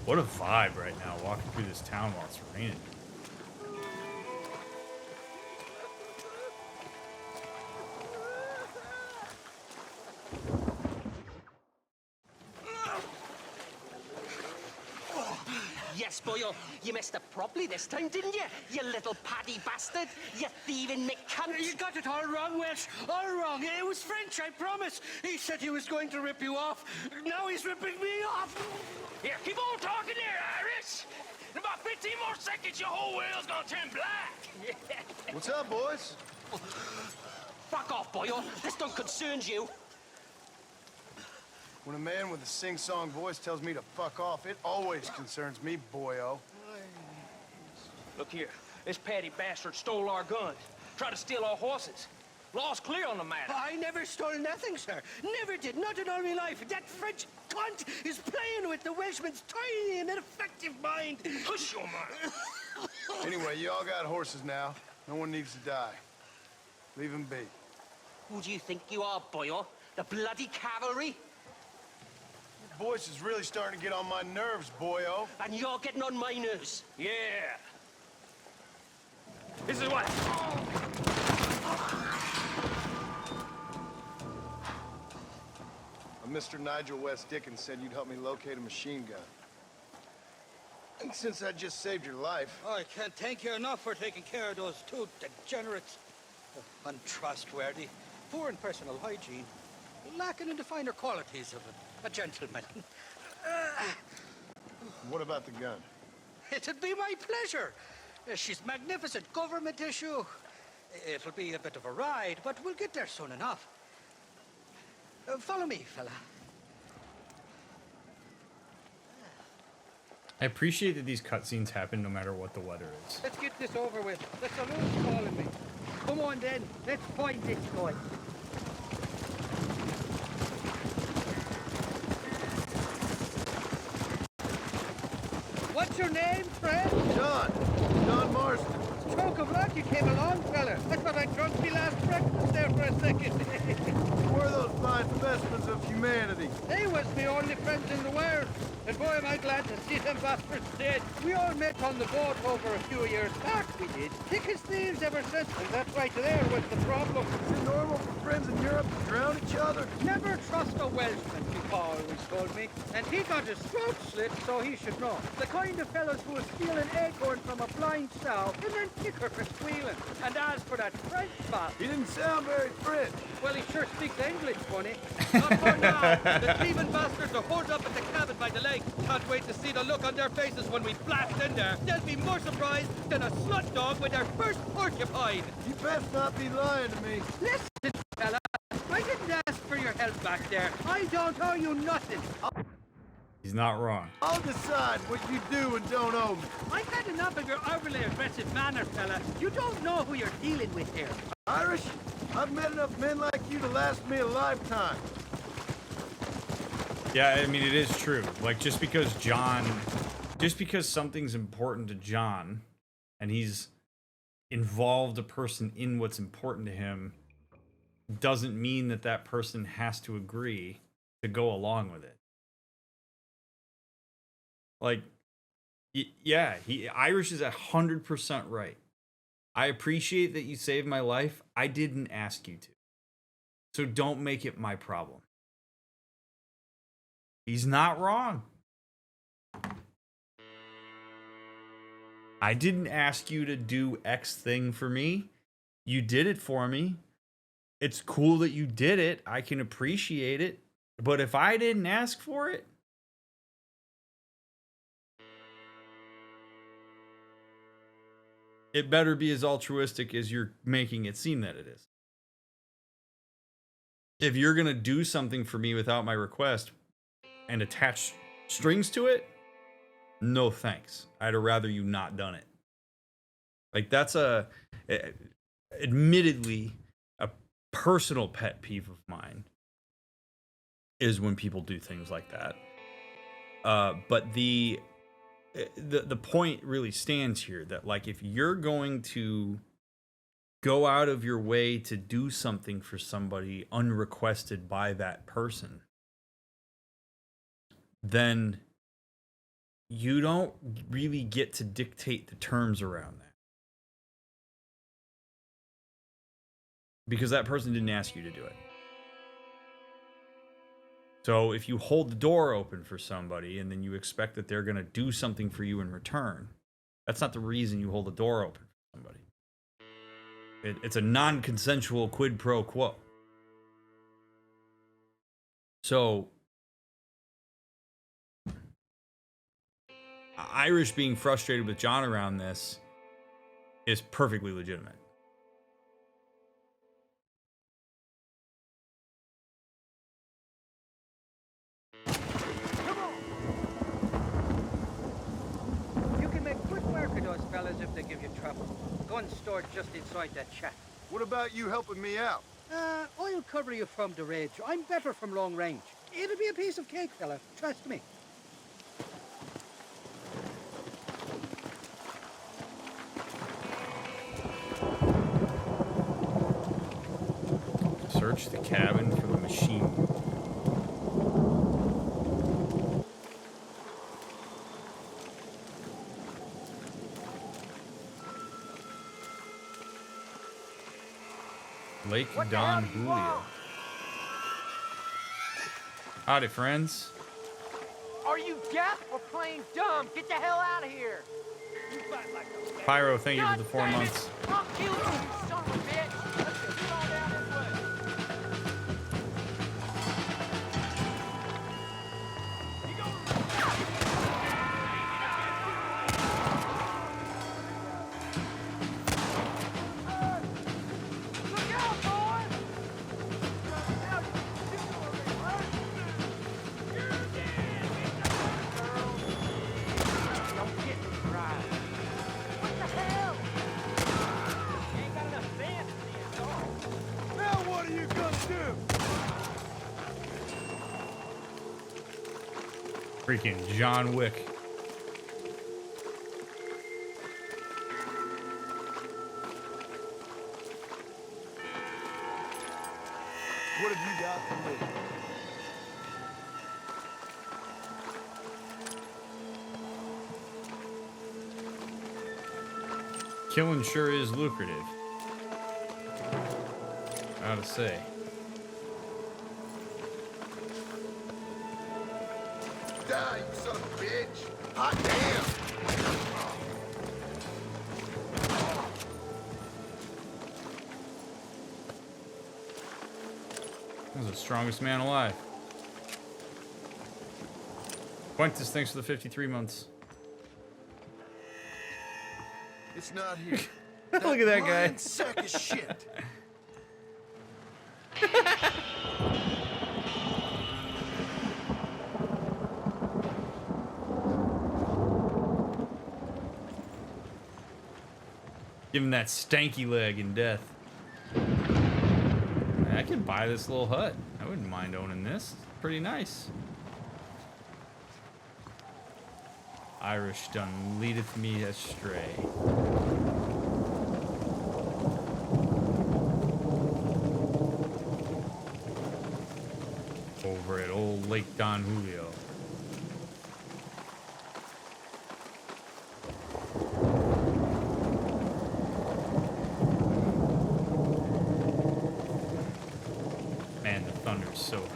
What a vibe right now, walking through this town while it's raining. Yes, boyo, you messed up properly this time, didn't you? You little paddy bastard. You thieving McCunt. You got it all wrong, Welsh. All wrong. It was French, I promise. He said he was going to rip you off. Now he's ripping me off. Here, keep on talking there, Irish. In about 15 more seconds, your whole world's gonna turn black. What's up, boys? Fuck off, boyo. This don't concern you. When a man with a sing-song voice tells me to fuck off, it always concerns me, boyo. Look here, this petty bastard stole our guns, tried to steal our horses. Law's clear on the matter. I never stole nothing, sir. Never did. Not in all my life. That French cunt is playing with the Welshman's tiny and ineffective mind. Push your mind. Anyway, you all got horses now. No one needs to die. Leave him be. Who do you think you are, boyo? The bloody cavalry? Your voice is really starting to get on my nerves, boyo. And you're getting on my nerves. Yeah. This is what... Mr. Nigel West Dickens said you'd help me locate a machine gun. And since I just saved your life... Oh, I can't thank you enough for taking care of those two degenerates. Untrustworthy, poor in personal hygiene, lacking in the finer qualities of a gentleman. What about the gun? It'd be my pleasure. She's magnificent, government issue. It'll be a bit of a ride, but we'll get there soon enough. Follow me, fella. I appreciate that these cutscenes happen no matter what the weather is. Let's get this over with. The saloon's calling me. Come on, then. Let's find this guy. you came along, fella. I thought I drunk me last breakfast there for a second. Who were those fine specimens of humanity? They was my only friends in the world. And boy, am I glad to see them bastards dead. We all met on the boat over a few years back, we did. Thick as thieves ever since, and that right there was the problem. Is it normal for friends in Europe to drown each other? Never trust a Welshman, my pa always told me. And he got his throat slit, so he should know. The kind of fellows who will steal an acorn from a blind sow and then kick her for squealing. And as for that French bot, He didn't sound very French. well, he sure speaks English, funny. Not for now. The thieving bastards are holed up at the cabin by the lake. Can't wait to see the look on their faces when we blast in there. They'll be more surprised than a slut dog with their first porcupine. You best not be lying to me. Listen, fella, I didn't ask for your help back there. I don't owe you nothing. He's not wrong. I'll decide what you do and don't owe me. I've had enough of your overly aggressive manner, fella. You don't know who you're dealing with here. Irish, I've met enough men like you to last me a lifetime. Yeah, I mean, it is true. Like, just because something's important to John and he's involved a person in what's important to him doesn't mean that that person has to agree to go along with it. Like, yeah, Irish is 100% right. I appreciate that you saved my life. I didn't ask you to. So don't make it my problem. He's not wrong. I didn't ask you to do X thing for me. You did it for me. It's cool that you did it. I can appreciate it. But if I didn't ask for it, it better be as altruistic as you're making it seem that it is. If you're going to do something for me without my request and attach strings to it, no thanks. I'd rather you not done it. Like, that's admittedly a personal pet peeve of mine, is when people do things like that. But the point really stands here that, like, if you're going to go out of your way to do something for somebody unrequested by that person, then you don't really get to dictate the terms around that. Because that person didn't ask you to do it. So if you hold the door open for somebody and then you expect that they're going to do something for you in return, that's not the reason you hold the door open for somebody. It's a non-consensual quid pro quo. So Irish being frustrated with John around this is perfectly legitimate. You can make quick work of those fellas if they give you trouble. Gun's stored just inside that shack. What about you helping me out? I'll cover you from the ridge. I'm better from long range. It'll be a piece of cake, fella. Trust me. Search the cabin for the machine. Lake Don Julio. Howdy, friends. Are you deaf or playing dumb? Get the hell out of here! You fight like a Pyro, thank you for God the 4 damn it! months. I'll kill you, you son of a bitch! Let's get on down this way. Look out, boys! Now you for me, huh? You're dead, girl. Don't get me right. What the hell? You ain't got enough sense to see it all. Now what are you gonna do? Freaking John Wick. What have you got for me? Killing sure is lucrative. I gotta say. Die, you son of a bitch! Hot damn! This is the strongest man alive. Quintus, thanks for the 53 months. It's not here. Look at that guy. lying sack of shit. Give him that stanky leg in death. I could buy this little hut. I wouldn't mind owning this. It's pretty nice. Irish done leadeth me astray. Over at old Lake Don Julio. Man, the thunder's so good.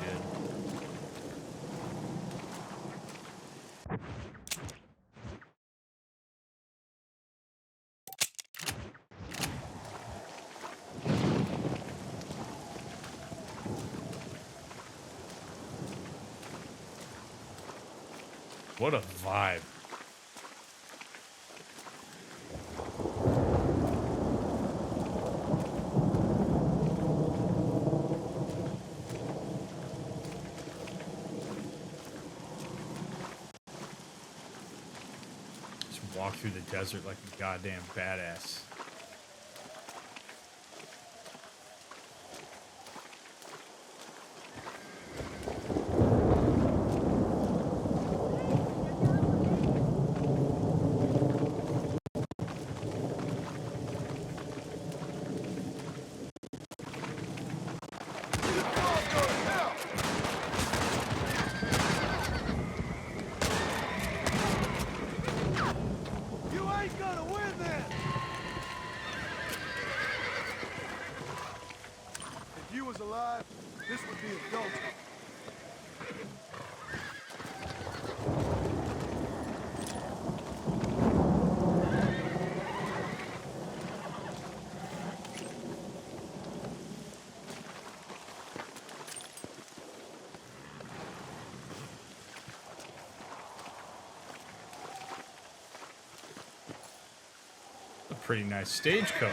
What a vibe. Just walk through the desert like a goddamn badass. You ain't gonna win this! If you was alive, this would be adultery. A pretty nice stagecoach.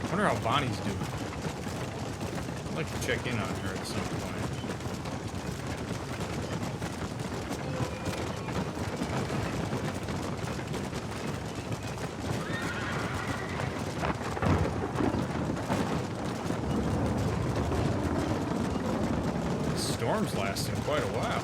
I wonder how Bonnie's doing. I'd like to check in on her at some point. The storm's lasting quite a while.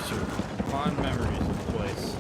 some fond memories of the place.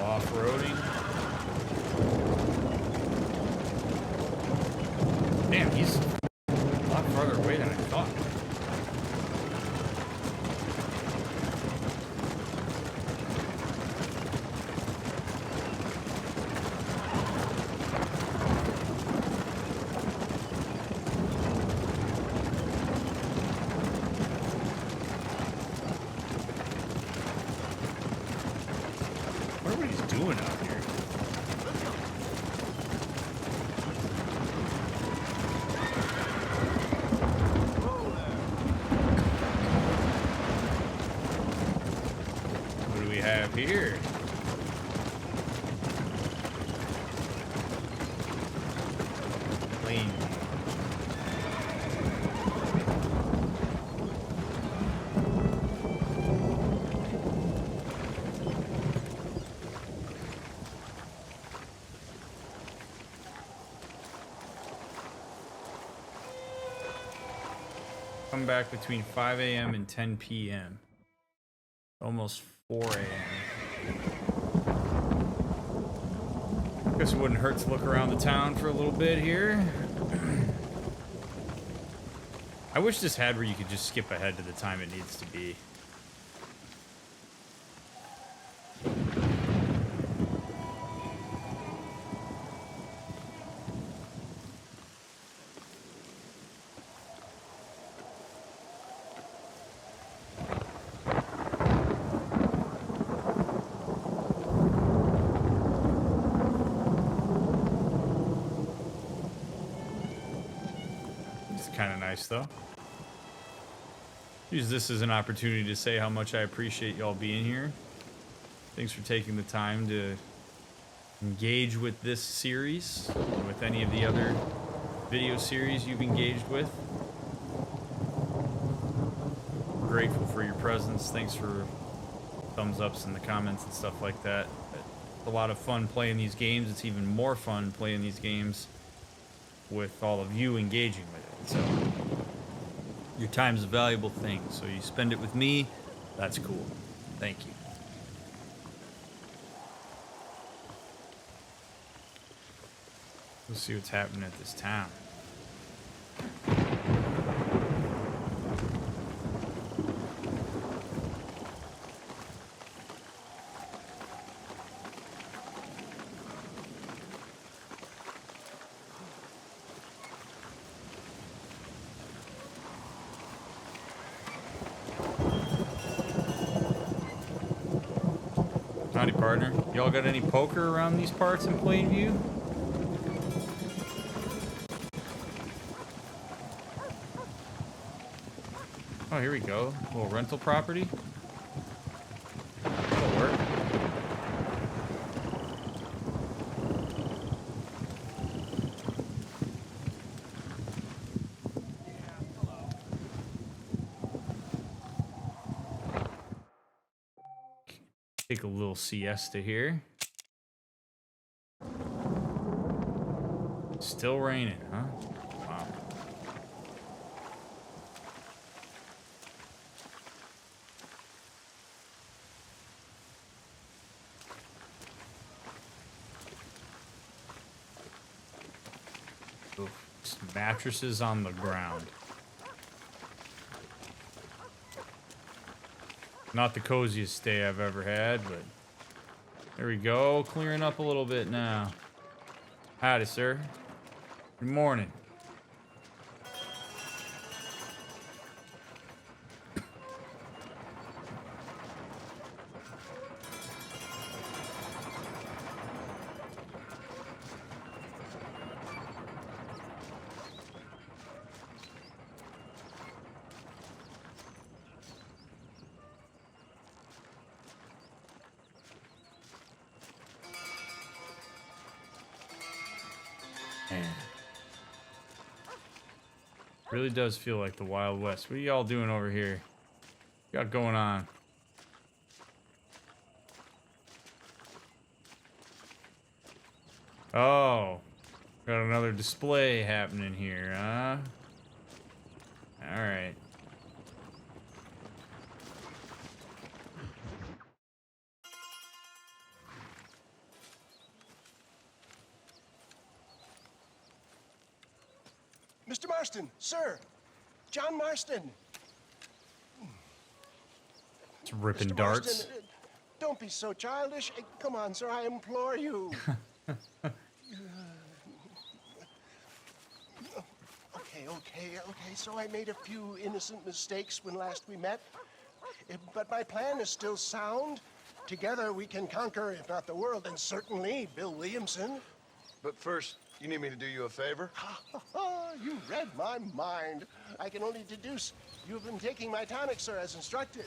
Off-roading. Damn, he's a lot farther away than I thought. Doing out here? What do we have here? Plane. Come back between 5 a.m. and 10 p.m. Almost 4 a.m. Guess it wouldn't hurt to look around the town for a little bit here. I wish this had where you could just skip ahead to the time it needs to be. Kind of nice though. Use this as an opportunity to say how much I appreciate y'all being here. Thanks for taking the time to engage with this series, and with any of the other video series you've engaged with. Grateful for your presence. Thanks for thumbs ups in the comments and stuff like that. It's a lot of fun playing these games. It's even more fun playing these games with all of you engaging with it. So your time's a valuable thing, so you spend it with me, that's cool. Thank you. Let's see what's happening at this town. Howdy, partner. Y'all got any poker around these parts in Plainview? Oh, here we go. A little rental property. That'll work. Take a little siesta here. Still raining, huh? Wow. Oof. Just mattresses on the ground. Not the coziest stay I've ever had, but there we go. Clearing up a little bit now. Howdy, sir. Good morning. Man. Really does feel like the Wild West. What are y'all doing over here? What you got going on? Oh. Got another display happening here, huh? Alright. Mr. Marston, sir. John Marston. It's ripping Mr. darts. Marston, don't be so childish. Come on, sir, I implore you. Okay, so I made a few innocent mistakes when last we met. But my plan is still sound. Together we can conquer, if not the world, then certainly Bill Williamson. But first, you need me to do you a favor? You read my mind. I can only deduce you've been taking my tonic, sir, as instructed.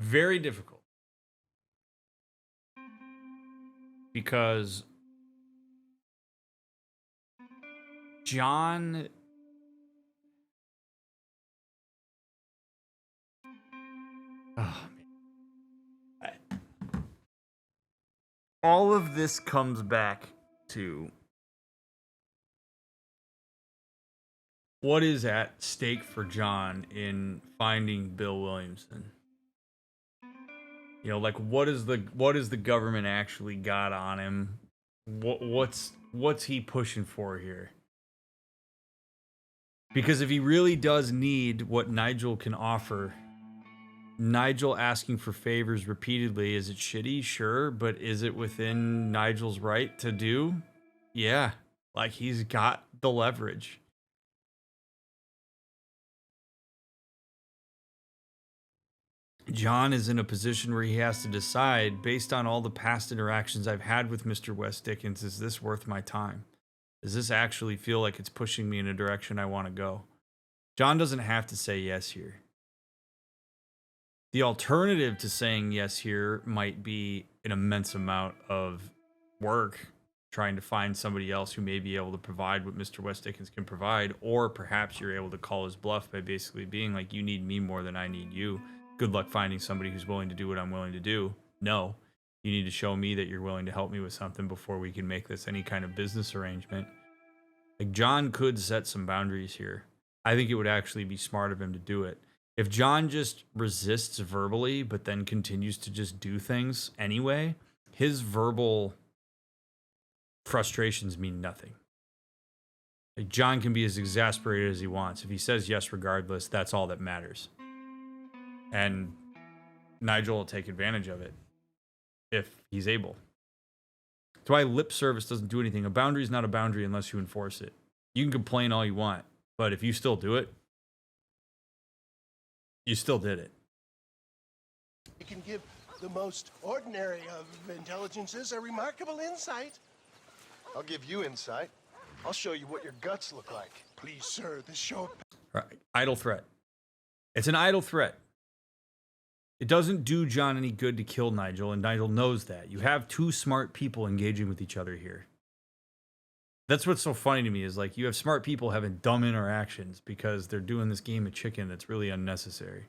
Very difficult. Because John... Oh, man. All of this comes back to what is at stake for John in finding Bill Williamson. You know, like what is the government actually got on him? What's he pushing for here? Because if he really does need what Nigel can offer, Nigel asking for favors repeatedly, is it shitty? Sure, but is it within Nigel's right to do? Yeah, like he's got the leverage. John is in a position where he has to decide, based on all the past interactions I've had with Mr. West Dickens, is this worth my time? Does this actually feel like it's pushing me in a direction I want to go? John doesn't have to say yes here. The alternative to saying yes here might be an immense amount of work, trying to find somebody else who may be able to provide what Mr. West Dickens can provide, or perhaps you're able to call his bluff by basically being like, you need me more than I need you. Good luck finding somebody who's willing to do what I'm willing to do. No, you need to show me that you're willing to help me with something before we can make this any kind of business arrangement. Like, John could set some boundaries here. I think it would actually be smart of him to do it. If John just resists verbally, but then continues to just do things anyway, his verbal frustrations mean nothing. Like, John can be as exasperated as he wants. If he says yes regardless, that's all that matters. And Nigel will take advantage of it if he's able. That's why lip service doesn't do anything. A boundary is not a boundary unless you enforce it. You can complain all you want, but if you still do it, you still did it. You can give the most ordinary of intelligences a remarkable insight. I'll give you insight. I'll show you what your guts look like. Please, sir, this show... Right. Idle threat. It's an idle threat. It doesn't do John any good to kill Nigel, and Nigel knows that. You have two smart people engaging with each other here. That's what's so funny to me, is like, you have smart people having dumb interactions because they're doing this game of chicken that's really unnecessary.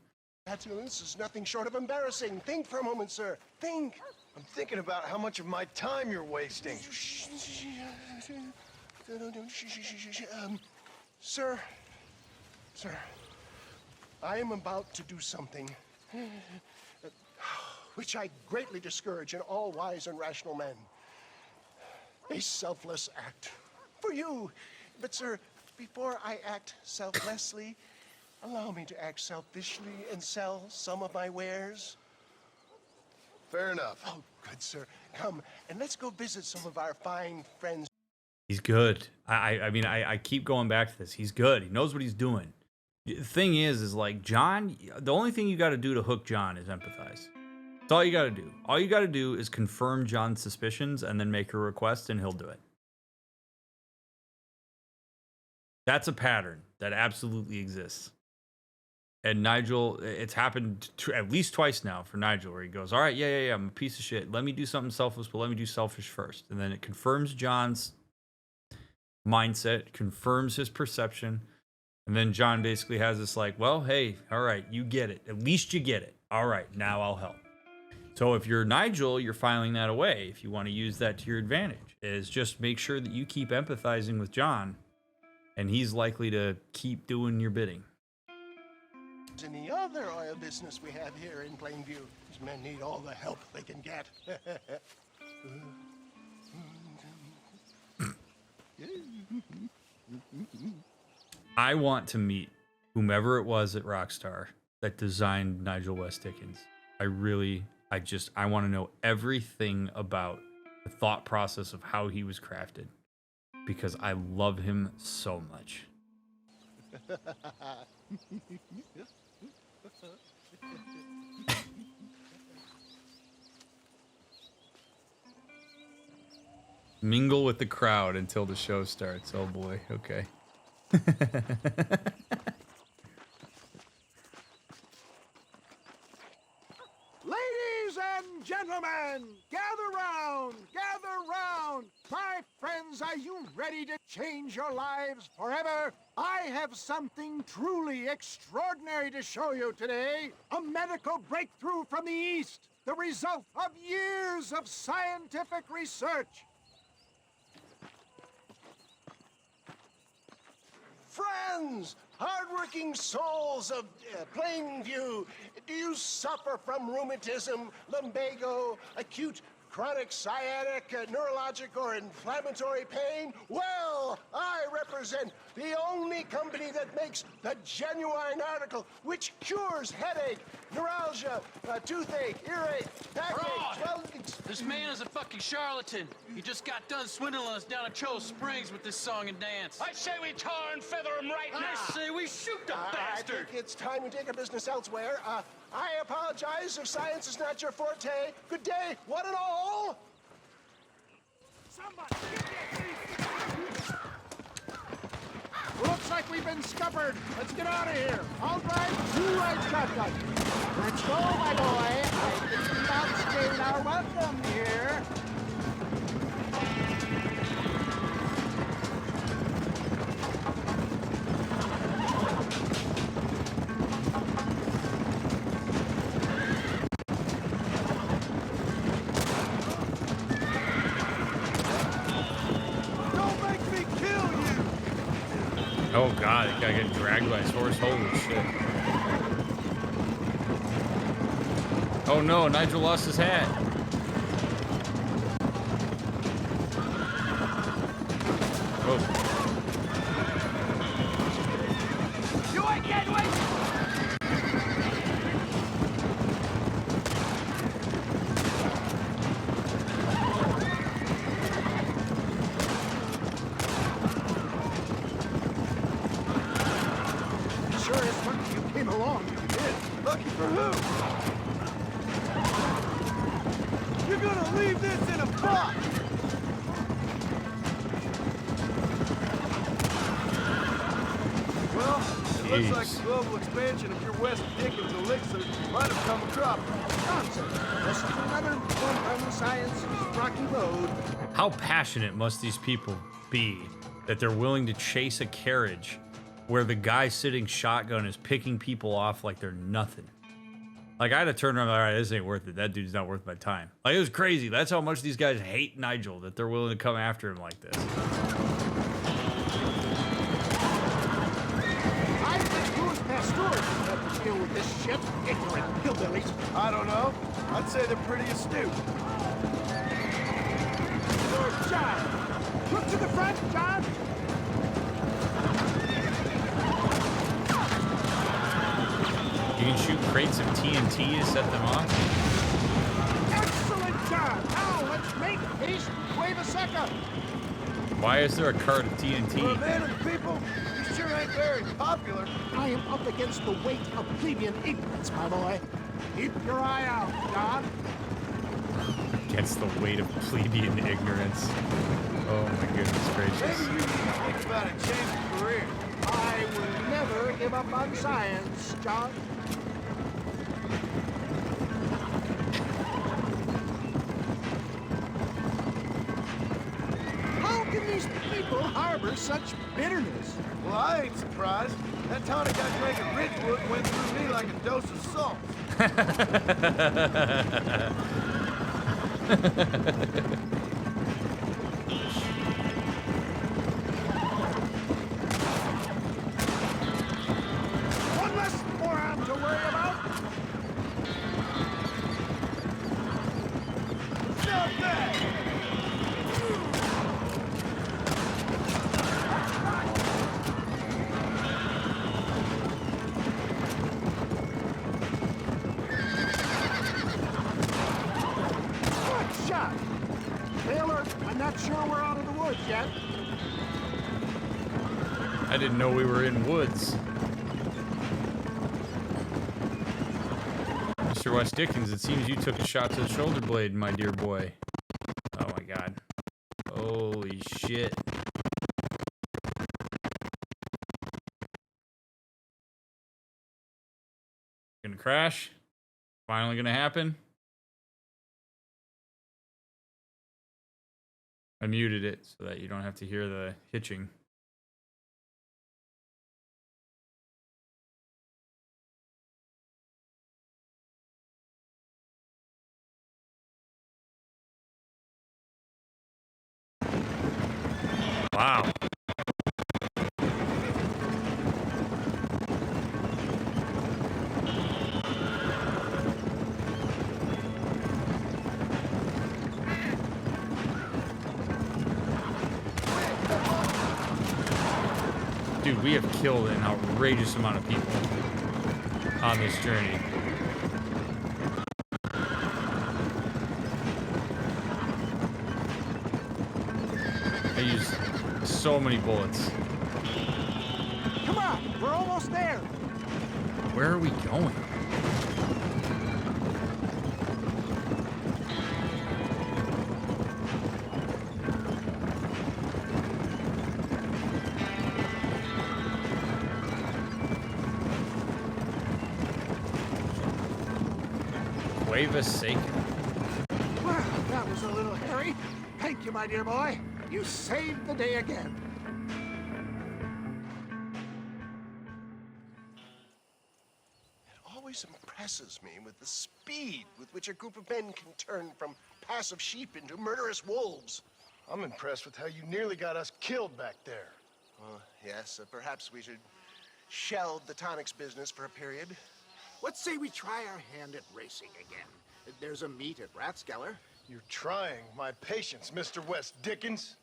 This is nothing short of embarrassing. Think for a moment, sir. Think. I'm thinking about how much of my time you're wasting. Sir, I am about to do something which I greatly discourage in all wise and rational men. A selfless act for you. But, sir, before I act selflessly, allow me to act selfishly and sell some of my wares. Fair enough. Oh, good, sir. Come, and let's go visit some of our fine friends. He's good. I mean, I keep going back to this. He's good. He knows what he's doing. The thing is like, John, the only thing you got to do to hook John is empathize. That's all you got to do. All you got to do is confirm John's suspicions and then make a request, and he'll do it. That's a pattern that absolutely exists. And Nigel, it's happened at least twice now for Nigel, where he goes, all right, yeah, I'm a piece of shit. Let me do something selfless, but let me do selfish first. And then it confirms John's mindset, confirms his perception. And then John basically has this like, well, hey, all right, you get it. At least you get it. All right, now I'll help. So if you're Nigel, you're filing that away. If you want to use that to your advantage, is just make sure that you keep empathizing with John, and he's likely to keep doing your bidding. Any other oil business we have here in Plainview. These men need all the help they can get. I want to meet whomever it was at Rockstar that designed Nigel West Dickens. I want to know everything about the thought process of how he was crafted, because I love him so much. Mingle with the crowd until the show starts. Oh boy, okay. Ladies and gentlemen, gather round, gather round. My friends, are you ready to change your lives forever? I have something truly extraordinary to show you today. A medical breakthrough from the East. The result of years of scientific research. Friends, hardworking souls of Plainview, do you suffer from rheumatism, lumbago, acute chronic sciatic, neurologic, or inflammatory pain? Well, I represent the only company that makes the genuine article which cures headache, neuralgia, toothache, earache, backache. Well, this man is a fucking charlatan. He just got done swindling us down at Cho Springs with this song and dance. I say we tar and feather him right now. I say we shoot the bastard. I think it's time we take our business elsewhere. I apologize if science is not your forte. Good day, one and all. Somebody get that thief! Looks like we've been scuppered. Let's get out of here. I'll drive 2 right shotgun. Let's go, my boy. I think we've outstayed our welcome here. Oh god, that guy getting dragged by his horse. Holy shit. Oh no, Nigel lost his hat. Oh. You ain't getting away! Lucky for who? You're gonna leave this in a box! Well, it looks like the global expansion of your West Dickens elixir might have come a crop. Nonsense. Just another bump on science's rocky road. How passionate must these people be that they're willing to chase a carriage where the guy sitting shotgun is picking people off like they're nothing? Like, I had to turn around, all right, this ain't worth it. That dude's not worth my time. Like, it was crazy. That's how much these guys hate Nigel, that they're willing to come after him like this. I think who's Pasteur have to deal with this shit? Ignorant hillbillies. I don't know. I'd say they're pretty astute. Good job. Look to the front, John. You can shoot crates of TNT to set them off. Excellent job. Now let's make haste and wave a second. Why is there a cart of TNT? For a man of the people, you sure ain't very popular. I am up against the weight of plebeian ignorance, my boy. Keep your eye out, John. Against the weight of plebeian ignorance. Oh my goodness gracious. Maybe you need to think about a change of career. I will never give give up on science, John. How can these people harbor such bitterness? Well, I ain't surprised. That tonic I drank at Ridgewood went through me like a dose of salt. One less moron to worry about. Stop that! Good shot. Taylor, I'm not sure we're out of the woods yet. I didn't know we were in woods. Mr. West Dickens, it seems you took a shot to the shoulder blade, my dear boy. Oh my god. Holy shit. Gonna crash? Finally gonna happen? I muted it so that you don't have to hear the hitching. Wow. Dude, we have killed an outrageous amount of people on this journey. I used so many bullets. Come on, we're almost there. Where are we going? Cueva Seca. Well, that was a little hairy. Thank you, my dear boy. You saved the day again. It always impresses me with the speed with which a group of men can turn from passive sheep into murderous wolves. I'm impressed with how you nearly got us killed back there. Yes, perhaps we should shelve the tonics business for a period. Let's say we try our hand at racing again. There's a meet at Rathskeller. You're trying my patience, Mr. West Dickens.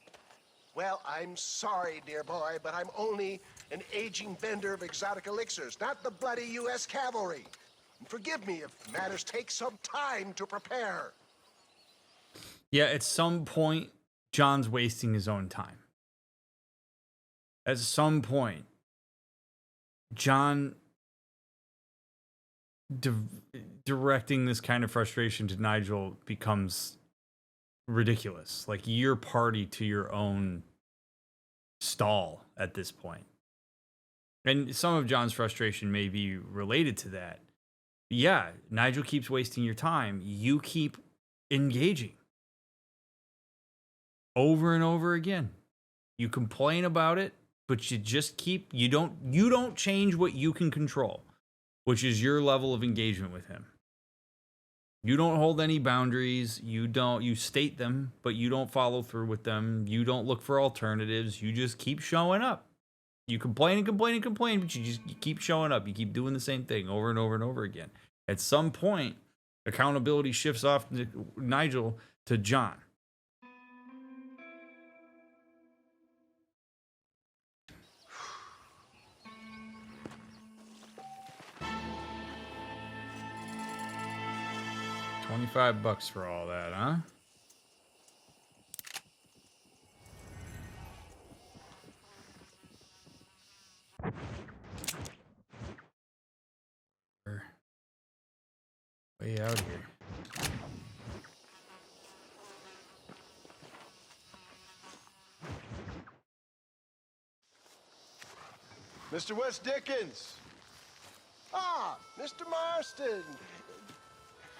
Well, I'm sorry, dear boy, but I'm only an aging vendor of exotic elixirs, not the bloody U.S. cavalry. Forgive me if matters take some time to prepare. Yeah, at some point, John's wasting his own time. At some point, John directing this kind of frustration to Nigel becomes ridiculous. Like, you're party to your own stall at this point. And some of John's frustration may be related to that. Yeah, Nigel keeps wasting your time. You keep engaging over and over again. You complain about it, but you just keep, you don't change what you can control, which is your level of engagement with him. You don't hold any boundaries. You state them, but you don't follow through with them. You don't look for alternatives. You just keep showing up. You complain and complain and complain, but you keep showing up. You keep doing the same thing over and over and over again. At some point, accountability shifts off Nigel to John. $25 for all that, huh? We're way out here. Mr. West Dickens! Ah, Mr. Marston.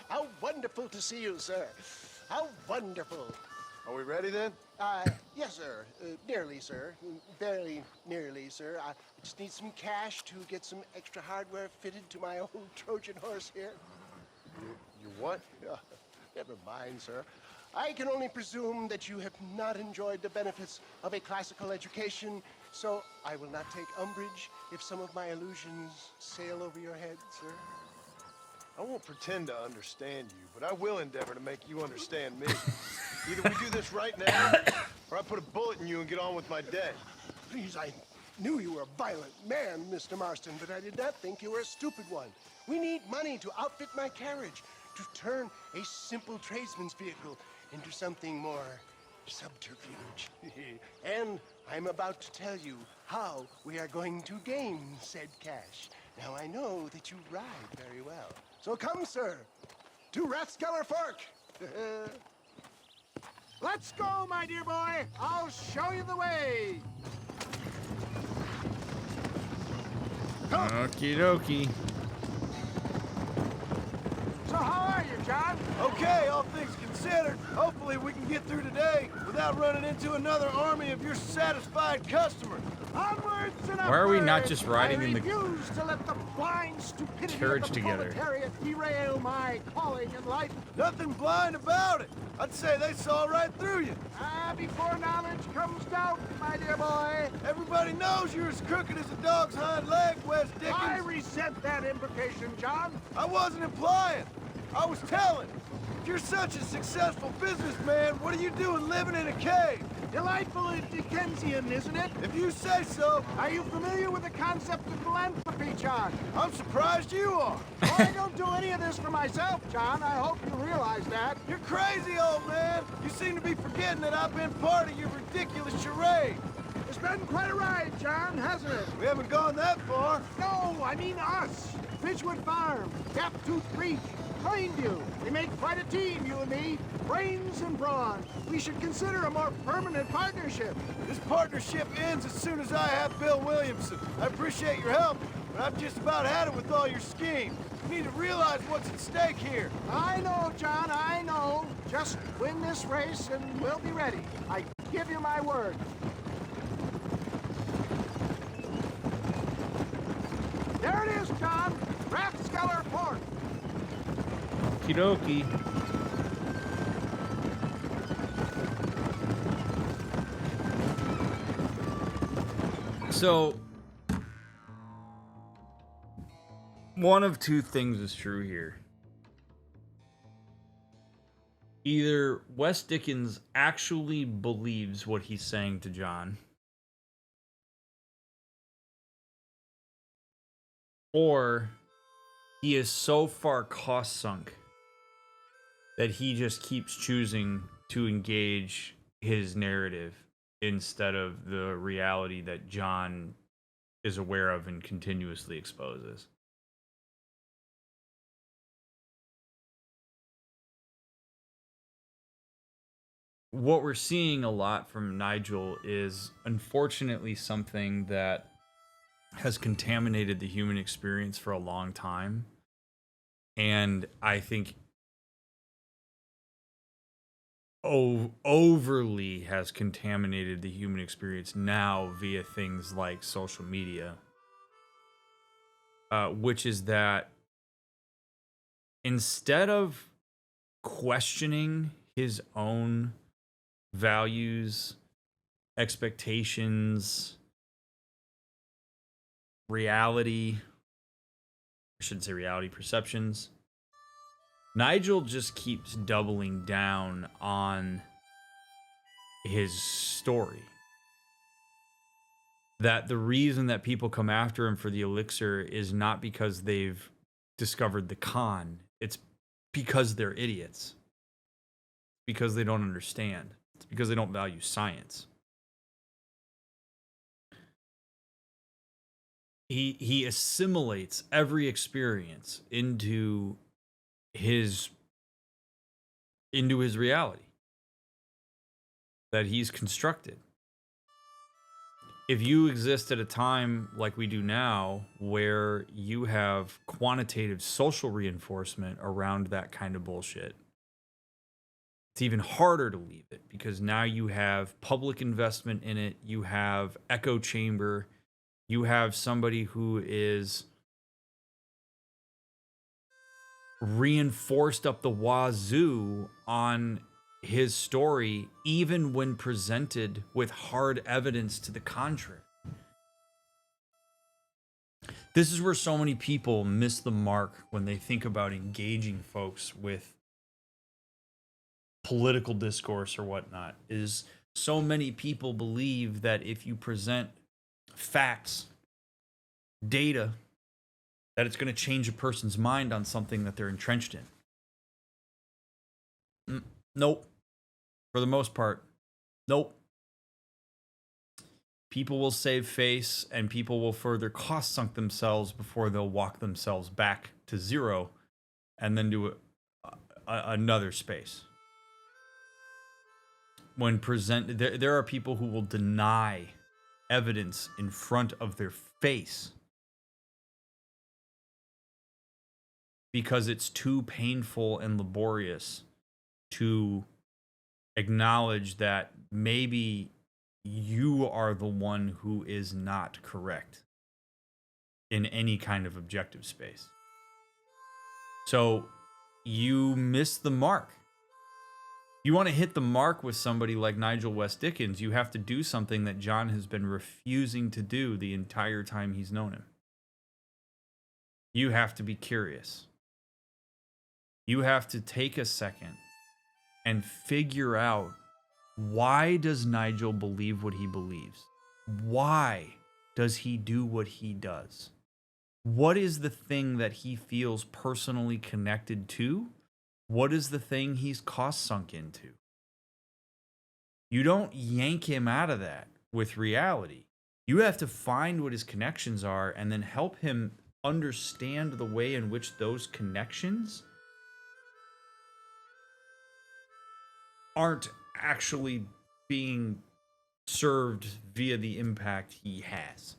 How wonderful to see you, sir. How wonderful. Are we ready then? Yes, sir. Nearly, sir. Very nearly, sir. I just need some cash to get some extra hardware fitted to my old Trojan horse here. You what? Never mind, sir. I can only presume that you have not enjoyed the benefits of a classical education, so I will not take umbrage if some of my illusions sail over your head, sir. I won't pretend to understand you, but I will endeavor to make you understand me. Either we do this right now, or I put a bullet in you and get on with my day. Please, I knew you were a violent man, Mr. Marston, but I did not think you were a stupid one. We need money to outfit my carriage, to turn a simple tradesman's vehicle into something more subterfuge. And I'm about to tell you how we are going to gain said cash. Now, I know that you ride very well. So come, sir, to Rathskeller Fork. Let's go, my dear boy. I'll show you the way. Okie dokie. So how are you, John? Okay, all things considered. Hopefully we can get through today without running into another army of your satisfied customers. Onwards and Why are we not upwards. just riding in the I refuse to let the blind stupidity carriage of the together? proletariat derail my calling in life. Nothing blind about it. I'd say they saw right through you. Before knowledge comes doubt, my dear boy. Everybody knows you're as crooked as a dog's hind leg, West Dickens. I resent that implication, John. I wasn't implying. I was telling. If you're such a successful businessman, what are you doing living in a cave? Delightful and Dickensian, isn't it? If you say so. Are you familiar with the concept of philanthropy, John? I'm surprised you are. Well, I don't do any of this for myself, John. I hope you realize that. You're crazy, old man. You seem to be forgetting that I've been part of your ridiculous charade. It's been quite a ride, John, hasn't it? We haven't gone that far. No, I mean us. Ridgewood Farm, Gaptooth Creek, Plainview. We make quite a team, you and me. Brains and brawn. We should consider a more permanent partnership. This partnership ends as soon as I have Bill Williamson. I appreciate your help, but I've just about had it with all your schemes. You need to realize what's at stake here. I know, John, I know. Just win this race and we'll be ready. I give you my word. There it is, John. Rathskeller Fork. Okie dokie. So, one of two things is true here. Either West Dickens actually believes what he's saying to John, or he is so far cost sunk that he just keeps choosing to engage his narrative instead of the reality that John is aware of and continuously exposes. What we're seeing a lot from Nigel is unfortunately something that has contaminated the human experience for a long time. And I think overly has contaminated the human experience now via things like social media, which is that instead of questioning his own values, expectations, reality, I shouldn't say reality, perceptions, Nigel just keeps doubling down on his story. That the reason that people come after him for the elixir is not because they've discovered the con. It's because they're idiots. Because they don't understand. It's because they don't value science. He assimilates every experience into his reality that he's constructed. if you exist at a time like we do now, where you have quantitative social reinforcement around that kind of bullshit, it's even harder to leave it, because now you have public investment in it. You have echo chamber. You have somebody who is reinforced up the wazoo on his story, even when presented with hard evidence to the contrary. This is where so many people miss the mark when they think about engaging folks with political discourse or whatnot. Is so many people believe that if you present facts, data, that it's going to change a person's mind on something that they're entrenched in. Nope. For the most part, nope. People will save face, and people will further cost sunk themselves before they'll walk themselves back to zero and then do another space. When there are people who will deny evidence in front of their face because it's too painful and laborious to acknowledge that maybe you are the one who is not correct in any kind of objective space. So you miss the mark. You want to hit the mark with somebody like Nigel West Dickens, you have to do something that John has been refusing to do the entire time he's known him. You have to be curious. You have to take a second and figure out, why does Nigel believe what he believes? Why does he do what he does? What is the thing that he feels personally connected to? What is the thing he's cost sunk into? You don't yank him out of that with reality. You have to find what his connections are and then help him understand the way in which those connections aren't actually being served via the impact he has.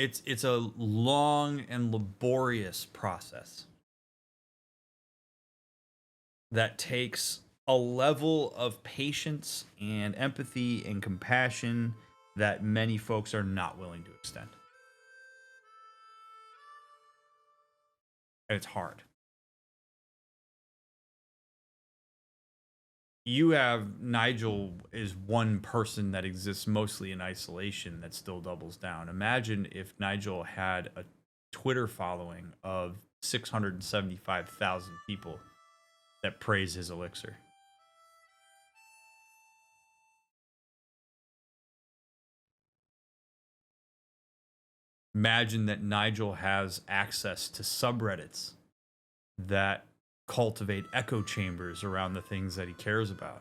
It's a long and laborious process that takes a level of patience and empathy and compassion that many folks are not willing to extend. And it's hard. You have Nigel is one person that exists mostly in isolation that still doubles down. Imagine if Nigel had a Twitter following of 675,000 people that praise his elixir. Imagine that Nigel has access to subreddits that cultivate echo chambers around the things that he cares about.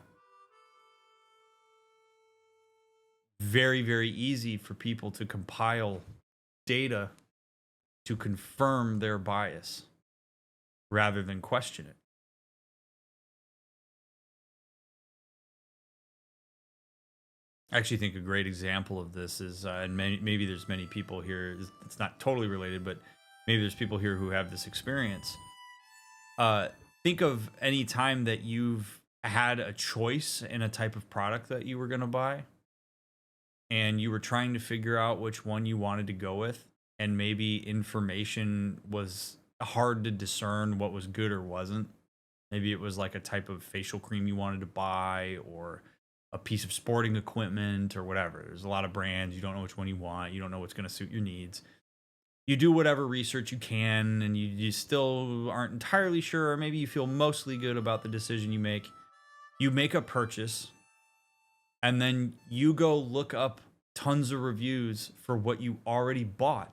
Very, very easy for people to compile data to confirm their bias rather than question it. I actually think a great example of this is, and maybe there's many people here, it's not totally related, but maybe there's people here who have this experience. Think of any time that you've had a choice in a type of product that you were going to buy, and you were trying to figure out which one you wanted to go with, and maybe information was hard to discern what was good or wasn't. Maybe it was like a type of facial cream you wanted to buy, or a piece of sporting equipment, or whatever. There's a lot of brands. You don't know which one you want. You don't know what's going to suit your needs. You do whatever research you can, and you still aren't entirely sure, or maybe you feel mostly good about the decision you make. You make a purchase, and then you go look up tons of reviews for what you already bought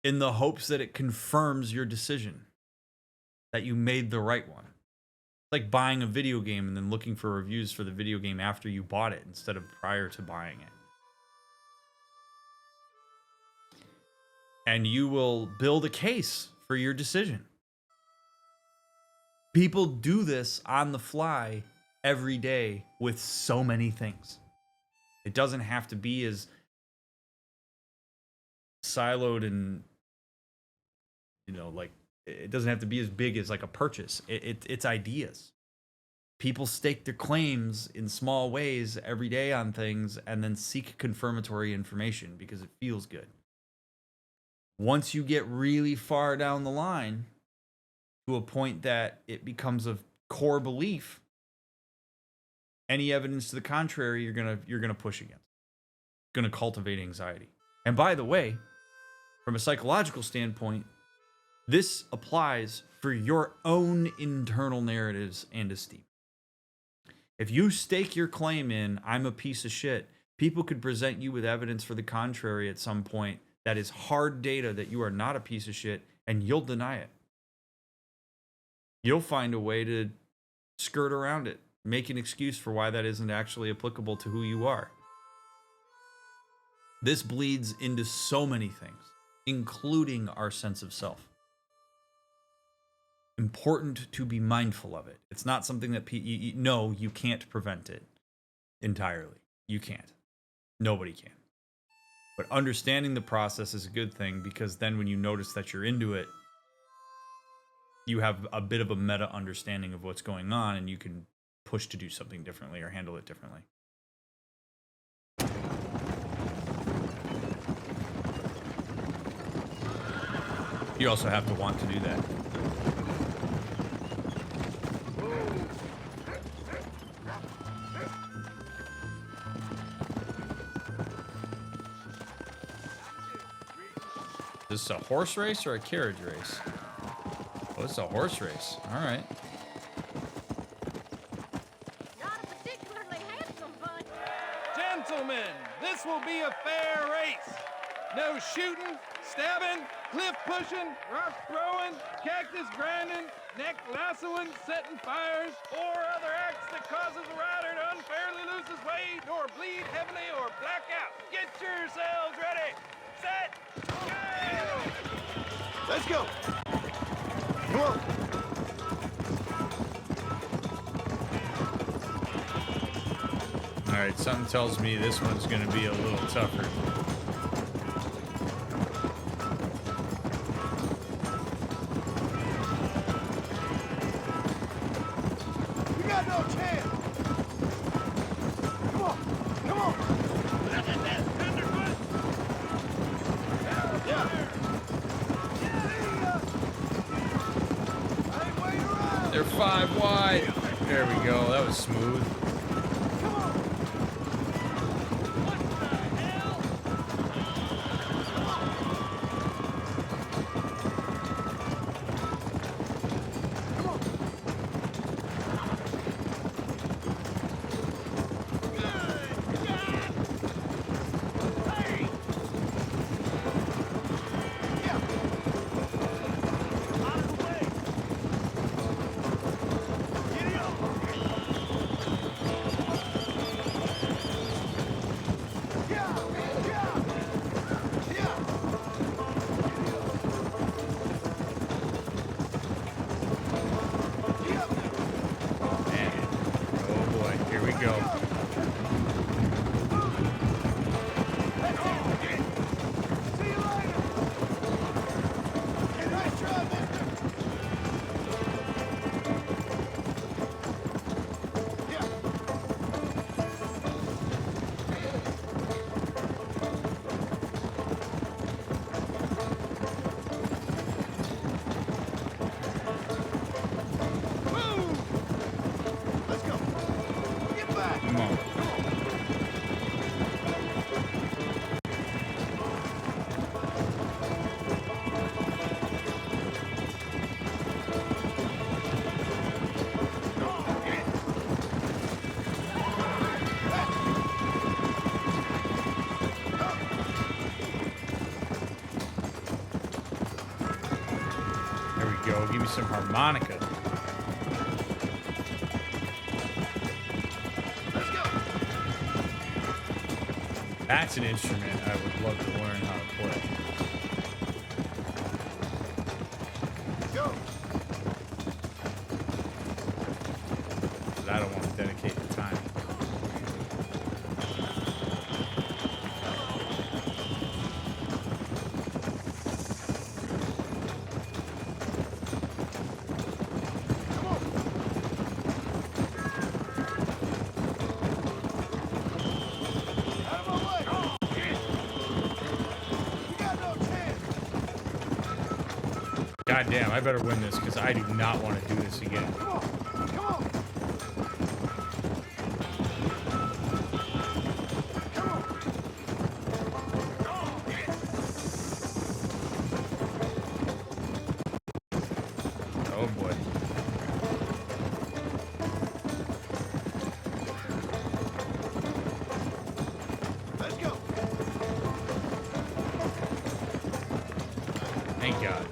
in the hopes that it confirms your decision, that you made the right one. It's like buying a video game and then looking for reviews for the video game after you bought it instead of prior to buying it. And you will build a case for your decision. People do this on the fly every day with so many things. It doesn't have to be as siloed and, you know, like, it doesn't have to be as big as like a purchase. It's ideas. People stake their claims in small ways every day on things and then seek confirmatory information because it feels good. Once you get really far down the line to a point that it becomes a core belief, any evidence to the contrary, you're gonna push against. It's gonna cultivate anxiety. And by the way, from a psychological standpoint, this applies for your own internal narratives and esteem. If you stake your claim in, I'm a piece of shit, people could present you with evidence for the contrary at some point that is hard data that you are not a piece of shit, and you'll deny it. You'll find a way to skirt around it, make an excuse for why that isn't actually applicable to who you are. This bleeds into so many things, including our sense of self. Important to be mindful of it. It's not something that no, you can't prevent it entirely. You can't. Nobody can. But understanding the process is a good thing, because then when you notice that you're into it, you have a bit of a meta understanding of what's going on, and you can push to do something differently or handle it differently. You also have to want to do that. Is this a horse race or a carriage race? Oh, it's a horse race. All right. Not a particularly handsome bunch. Gentlemen, this will be a fair race. No shooting, stabbing, cliff pushing, rock throwing, cactus grinding, neck lassoing, setting fires, or other acts that causes a rider to unfairly lose his weight or bleed heavily or black out. Get yourselves ready. Set. Go! Let's go. Come on. All right, something tells me this one's going to be a little tougher. We got no chance. Come on. Come on. They're 5 wide. There we go. That was smooth. Go, give me some harmonica. Let's go. That's an instrument I would love to learn how to play. Go. But I don't want to dedicate goddamn, I better win this because I do not want to do this again. Come on, come on. Come on. Oh boy. Let's go. Thank God.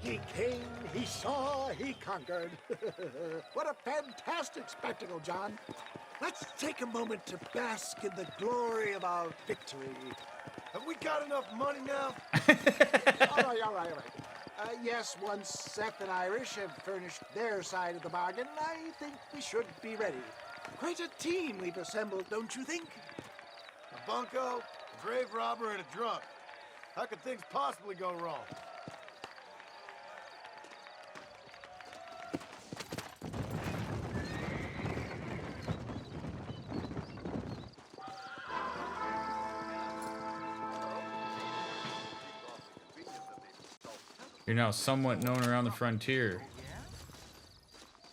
He came, he saw, he conquered. What a fantastic spectacle, John. Let's take a moment to bask in the glory of our victory. Have we got enough money now? All right. Yes, once Seth and Irish have furnished their side of the bargain, I think we should be ready. Quite a team we've assembled, don't you think? A bunco, a grave robber, and a drunk. How could things possibly go wrong? You're now somewhat known around the frontier.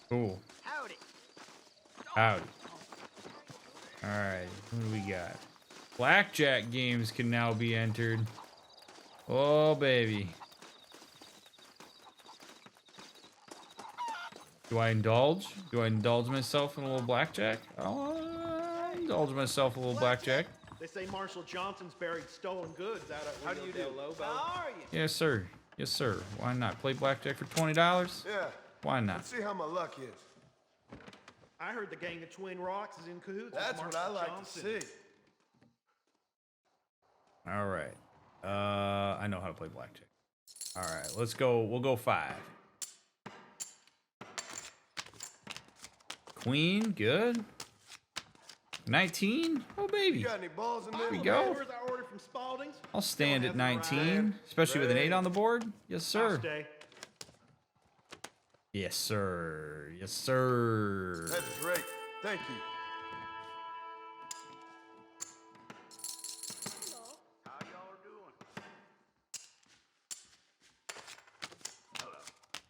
Cool. Howdy. Howdy. Alright, what do we got? Blackjack games can now be entered. Oh, baby. Do I indulge? Do I indulge myself in a little blackjack? I'll indulge myself a little blackjack. They say Marshal Johnson's buried stolen goods out at Rio del Lobo. How are you? Yes, sir. Yes, sir. Why not? Play blackjack for $20? Yeah. Why not? Let's see how my luck is. I heard the gang of Twin Rocks is in cahoots. That's with what I Marshal like Johnson. to see. All right. I know how to play blackjack. All right, let's go. We'll go 5. Queen, good. 19. Oh, baby. You got any balls in there? Here we go. Where's our order from Spalding's? I'll stand Don't at have the 19, right. especially with an 8 on the board. Yes, I'll sir. stay. Yes, sir. Yes, sir. That's great. Thank you.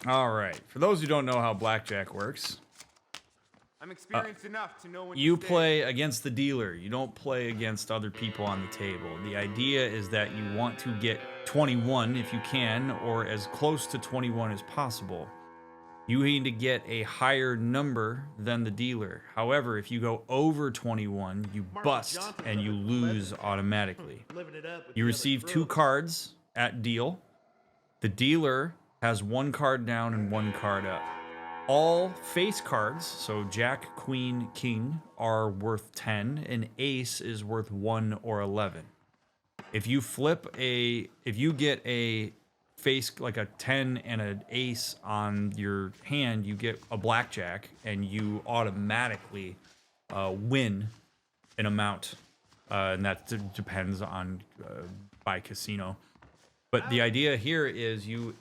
All right. For those who don't know how blackjack works, I'm experienced enough to know when you to stay. play against the dealer. You don't play against other people on the table. The idea is that you want to get 21 if you can, or as close to 21 as possible. You need to get a higher number than the dealer. However, if you go over 21, you bust and you lose automatically. Living it up with You the receive other 2 crooks. cards at deal. The dealer has 1 card down and 1 card up. All face cards, so Jack, Queen, King, are worth 10, and Ace is worth 1 or 11. If you get a face like a 10 and an Ace on your hand, you get a Blackjack, and you automatically win an amount, and that depends on by casino. But the idea here is you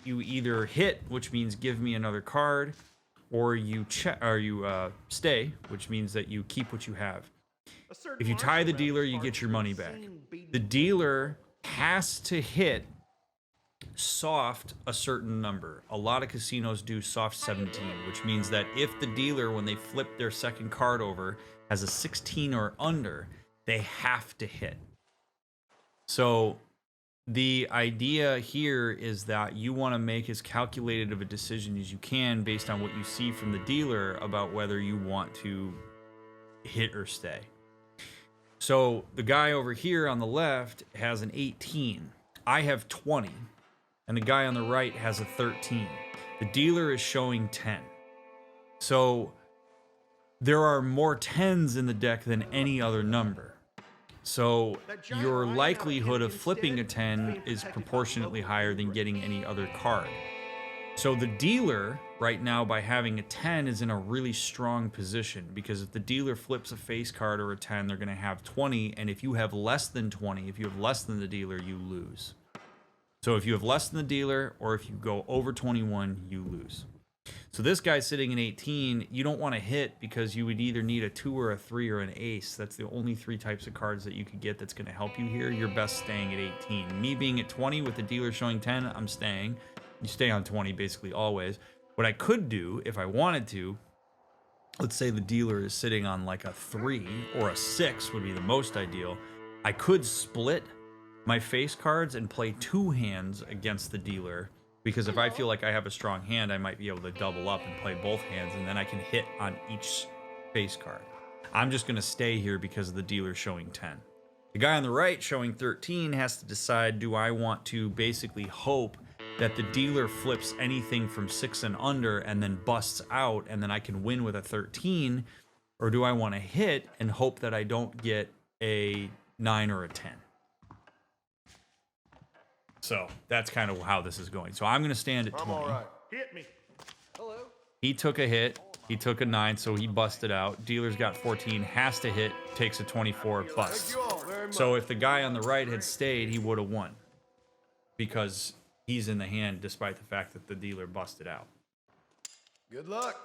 either hit, which means give me another card, or you stay, which means that you keep what you have. If you tie the dealer, you get your money back. The dealer has to hit soft a certain number. A lot of casinos do soft 17, which means that if the dealer, when they flip their second card over, has a 16 or under, they have to hit. So the idea here is that you want to make as calculated of a decision as you can based on what you see from the dealer about whether you want to hit or stay. So the guy over here on the left has an 18. I have 20. And the guy on the right has a 13. The dealer is showing 10. So there are more 10s in the deck than any other number. So your likelihood of flipping a 10 is proportionately higher than getting any other card. So the dealer right now, by having a 10, is in a really strong position, because if the dealer flips a face card or a 10, they're going to have 20, and if you have less than 20, if you have less than the dealer, you lose. So if you have less than the dealer, or if you go over 21, you lose. So this guy's sitting in 18. You don't want to hit because you would either need a 2 or a 3 or an ace. That's the only 3 types of cards that you could get that's going to help you here. You're best staying at 18. Me being at 20 with the dealer showing 10, I'm staying. You stay on 20 basically always. What I could do if I wanted to, let's say the dealer is sitting on like a 3 or a 6 would be the most ideal. I could split my face cards and play 2 hands against the dealer, because if I feel like I have a strong hand, I might be able to double up and play both hands, and then I can hit on each face card. I'm just going to stay here because of the dealer showing 10. The guy on the right showing 13 has to decide, do I want to basically hope that the dealer flips anything from 6 and under and then busts out and then I can win with a 13, or do I want to hit and hope that I don't get a 9 or a 10? So that's kind of how this is going. So I'm going to stand at 20. I'm all right. Hit me. Hello. He took a hit. He took a 9, so he busted out. Dealer's got 14, has to hit, takes a 24, busts. Thank you all very much. So if the guy on the right had stayed, he would have won, because he's in the hand despite the fact that the dealer busted out. Good luck.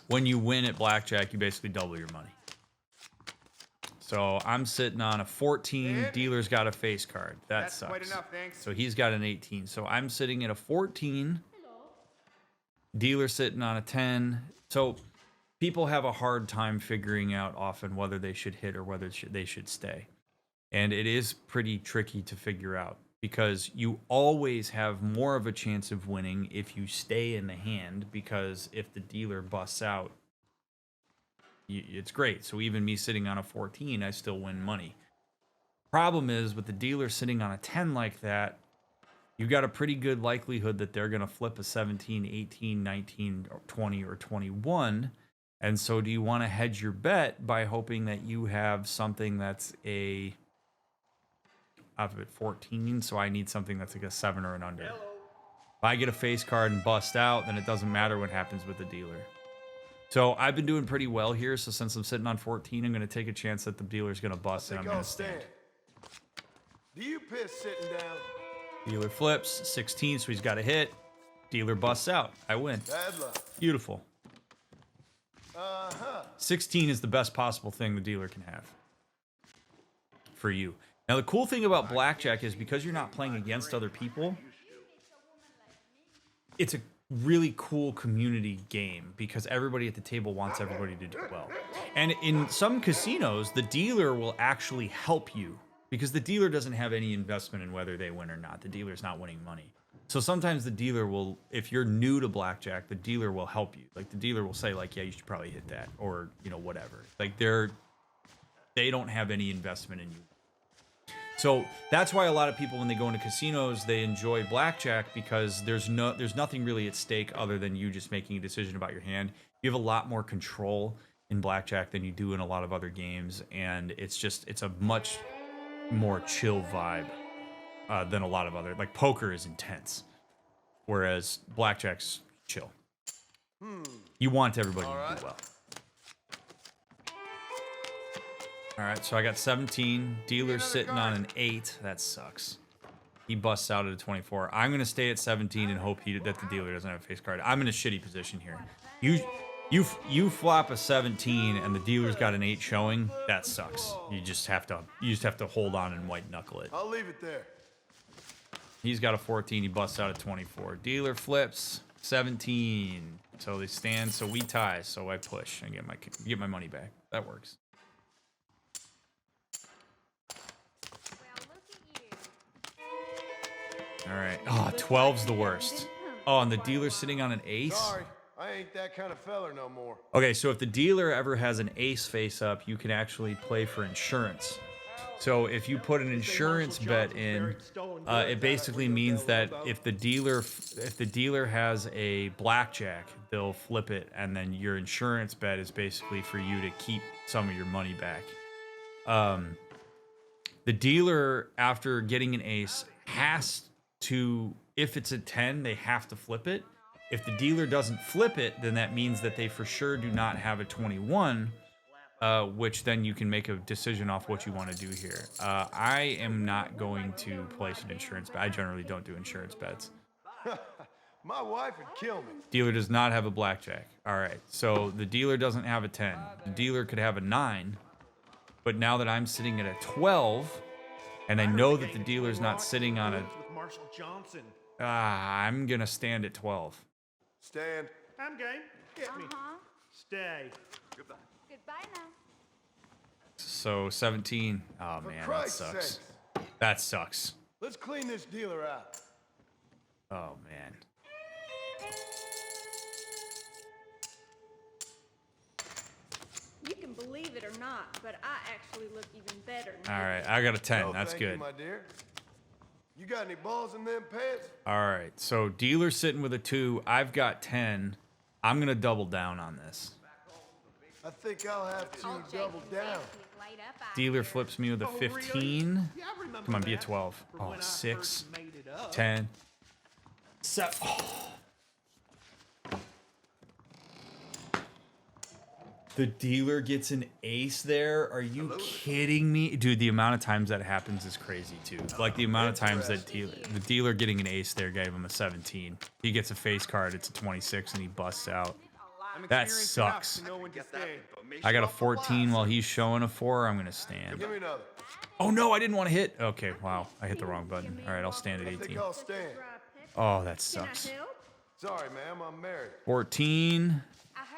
When you win at blackjack, you basically double your money. So I'm sitting on a 14. Dealer's got a face card. That sucks. Quite enough, thanks. So he's got an 18. So I'm sitting at a 14. Dealer sitting on a 10. So people have a hard time figuring out often whether they should hit or whether they should stay. And it is pretty tricky to figure out, because you always have more of a chance of winning if you stay in the hand, because if the dealer busts out, it's great. So even me sitting on a 14, I still win money. Problem is, with the dealer sitting on a 10 like that, you've got a pretty good likelihood that they're going to flip a 17, 18, 19, 20, or 21. And so do you want to hedge your bet by hoping that you have something that's a... I've at 14, so I need something that's like a 7 or an under. If I get a face card and bust out, then it doesn't matter what happens with the dealer. So I've been doing pretty well here. So since I'm sitting on 14, I'm going to take a chance that the dealer's going to bust and I'm going to stand. Do you piss sitting down? Dealer flips, 16, so he's got a hit. Dealer busts out. I win. Bad luck. Beautiful. Uh-huh. 16 is the best possible thing the dealer can have for you. Now, the cool thing about blackjack is, because you're not playing against other people, it's a really cool community game, because everybody at the table wants everybody to do well. And in some casinos, the dealer will actually help you, because the dealer doesn't have any investment in whether they win or not. The dealer's not winning money. So sometimes the dealer will, if you're new to blackjack, the dealer will help you. Like, the dealer will say, like, yeah, you should probably hit that, or, you know, whatever. Like, they don't have any investment in you. So that's why a lot of people, when they go into casinos, they enjoy blackjack, because there's nothing really at stake other than you just making a decision about your hand. You have a lot more control in blackjack than you do in a lot of other games, and it's a much more chill vibe than a lot of other, like poker is intense, whereas blackjack's chill. You want everybody to do well. All right, so I got 17. Dealer's sitting on an 8. That sucks. He busts out at a 24. I'm going to stay at 17 and hope that the dealer doesn't have a face card. I'm in a shitty position here. You flop a 17 and the dealer's got an 8 showing. That sucks. You just have to hold on and white knuckle it. I'll leave it there. He's got a 14. He busts out at 24. Dealer flips 17. So they stand. So we tie. So I push and get my money back. That works. All right. Oh, 12's the worst. Oh, and the dealer's sitting on an ace? Sorry, I ain't that kind of feller no more. Okay, so if the dealer ever has an ace face up, you can actually play for insurance. So if you put an insurance bet in, it basically means that if the dealer has a blackjack, they'll flip it, and then your insurance bet is basically for you to keep some of your money back. The dealer, after getting an ace, has to, if it's a 10, they have to flip it. If the dealer doesn't flip it, then that means that they for sure do not have a 21, which then you can make a decision off what you want to do here. I am not going to place an insurance bet. I generally don't do insurance bets. My wife would kill me. Dealer does not have a blackjack. All right, so the dealer doesn't have a 10. The dealer could have a 9, but now that I'm sitting at a 12, and I know that the dealer's not sitting on a... With Marshall Johnson. I'm gonna stand at 12. Stand. I'm game. Hit me. Stay. Goodbye now. So 17. Oh man, that Christ's sucks. sakes. That sucks. Let's clean this dealer out. Oh man. You can believe it or not, but I actually look even better now. All right, I got a 10. No, That's thank you, good. my dear. You got any balls in them pants? All right, so dealer sitting with a 2. I've got 10. I'm gonna double down on this. I think I'll have to double down. Dealer flips me with a Oh, really? 15. Yeah, I remember Come on, be a that 12. from Oh, when I 6, first made it up. 10, 7. Oh. The dealer gets an ace there? Are you kidding me? Dude, the amount of times that happens is crazy too. Like the amount of times that the dealer getting an ace there gave him a 17. He gets a face card, it's a 26, and he busts out. That sucks. I got a 14 while he's showing a 4. I'm gonna stand. Give me another. Oh no, I didn't want to hit. Okay, wow, I hit the wrong button. All right, I'll stand at I 18. think I'll stand. Oh, that sucks. Sorry, ma'am, I'm married. 14,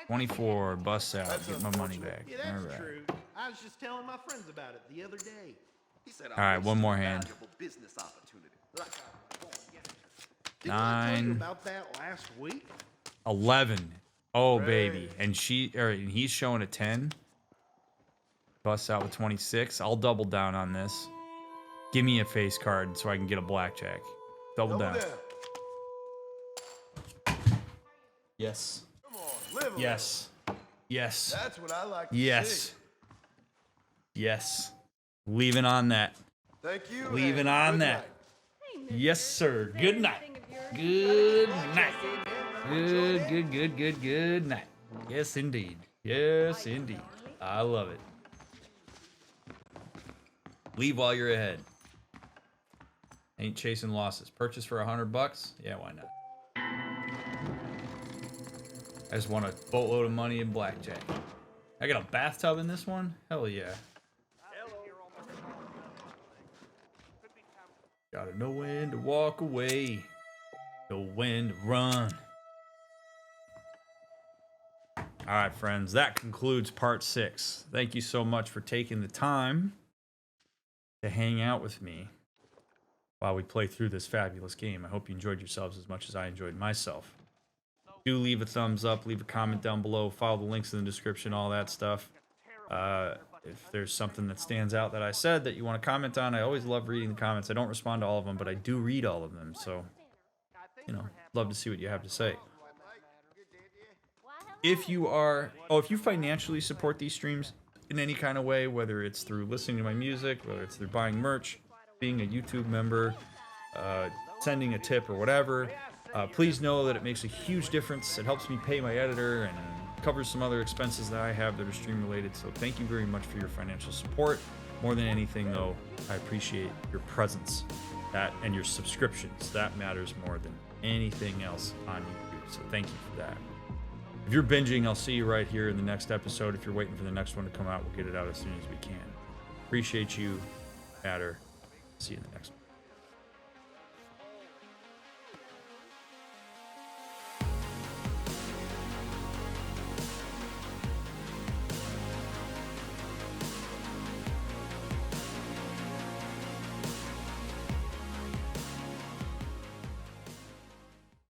24, busts out, get my money back. Yeah, All that's right. true. I was just telling my friends about it the other day. He said, All right, one more hand. business opportunity. Didn't I tell you 9, about that last week? 11. Oh baby, and he's showing a 10. Busts out with 26. I'll double down on this. Give me a face card so I can get a blackjack. Double down. Yes. Come on, live Yes. Yes. That's what I like to Yes. see. Yes. Leaving on that. Thank you. Leaving and on good that. night. Yes, sir. Good night. Good night. Good night. Yes, indeed. Yes, indeed. I love it. Leave while you're ahead. Ain't chasing losses. Purchase for $100? Yeah, why not? I just want a boatload of money in blackjack. I got a bathtub in this one? Hell yeah. Gotta know when to walk away. Know when to run. Alright, friends. That concludes part 6. Thank you so much for taking the time to hang out with me while we play through this fabulous game. I hope you enjoyed yourselves as much as I enjoyed myself. Do leave a thumbs up, leave a comment down below, follow the links in the description, all that stuff. If there's something that stands out that I said that you want to comment on, I always love reading the comments. I don't respond to all of them, but I do read all of them, so, you know, love to see what you have to say. If you financially support these streams in any kind of way, whether it's through listening to my music, whether it's through buying merch, being a YouTube member, sending a tip or whatever, please know that it makes a huge difference. It helps me pay my editor and covers some other expenses that I have that are stream related. So thank you very much for your financial support. More than anything though, I appreciate your presence and your subscriptions. That matters more than anything else on YouTube. So thank you for that. If you're binging, I'll see you right here in the next episode. If you're waiting for the next one to come out, we'll get it out as soon as we can. Appreciate you, Adder. See you in the next one.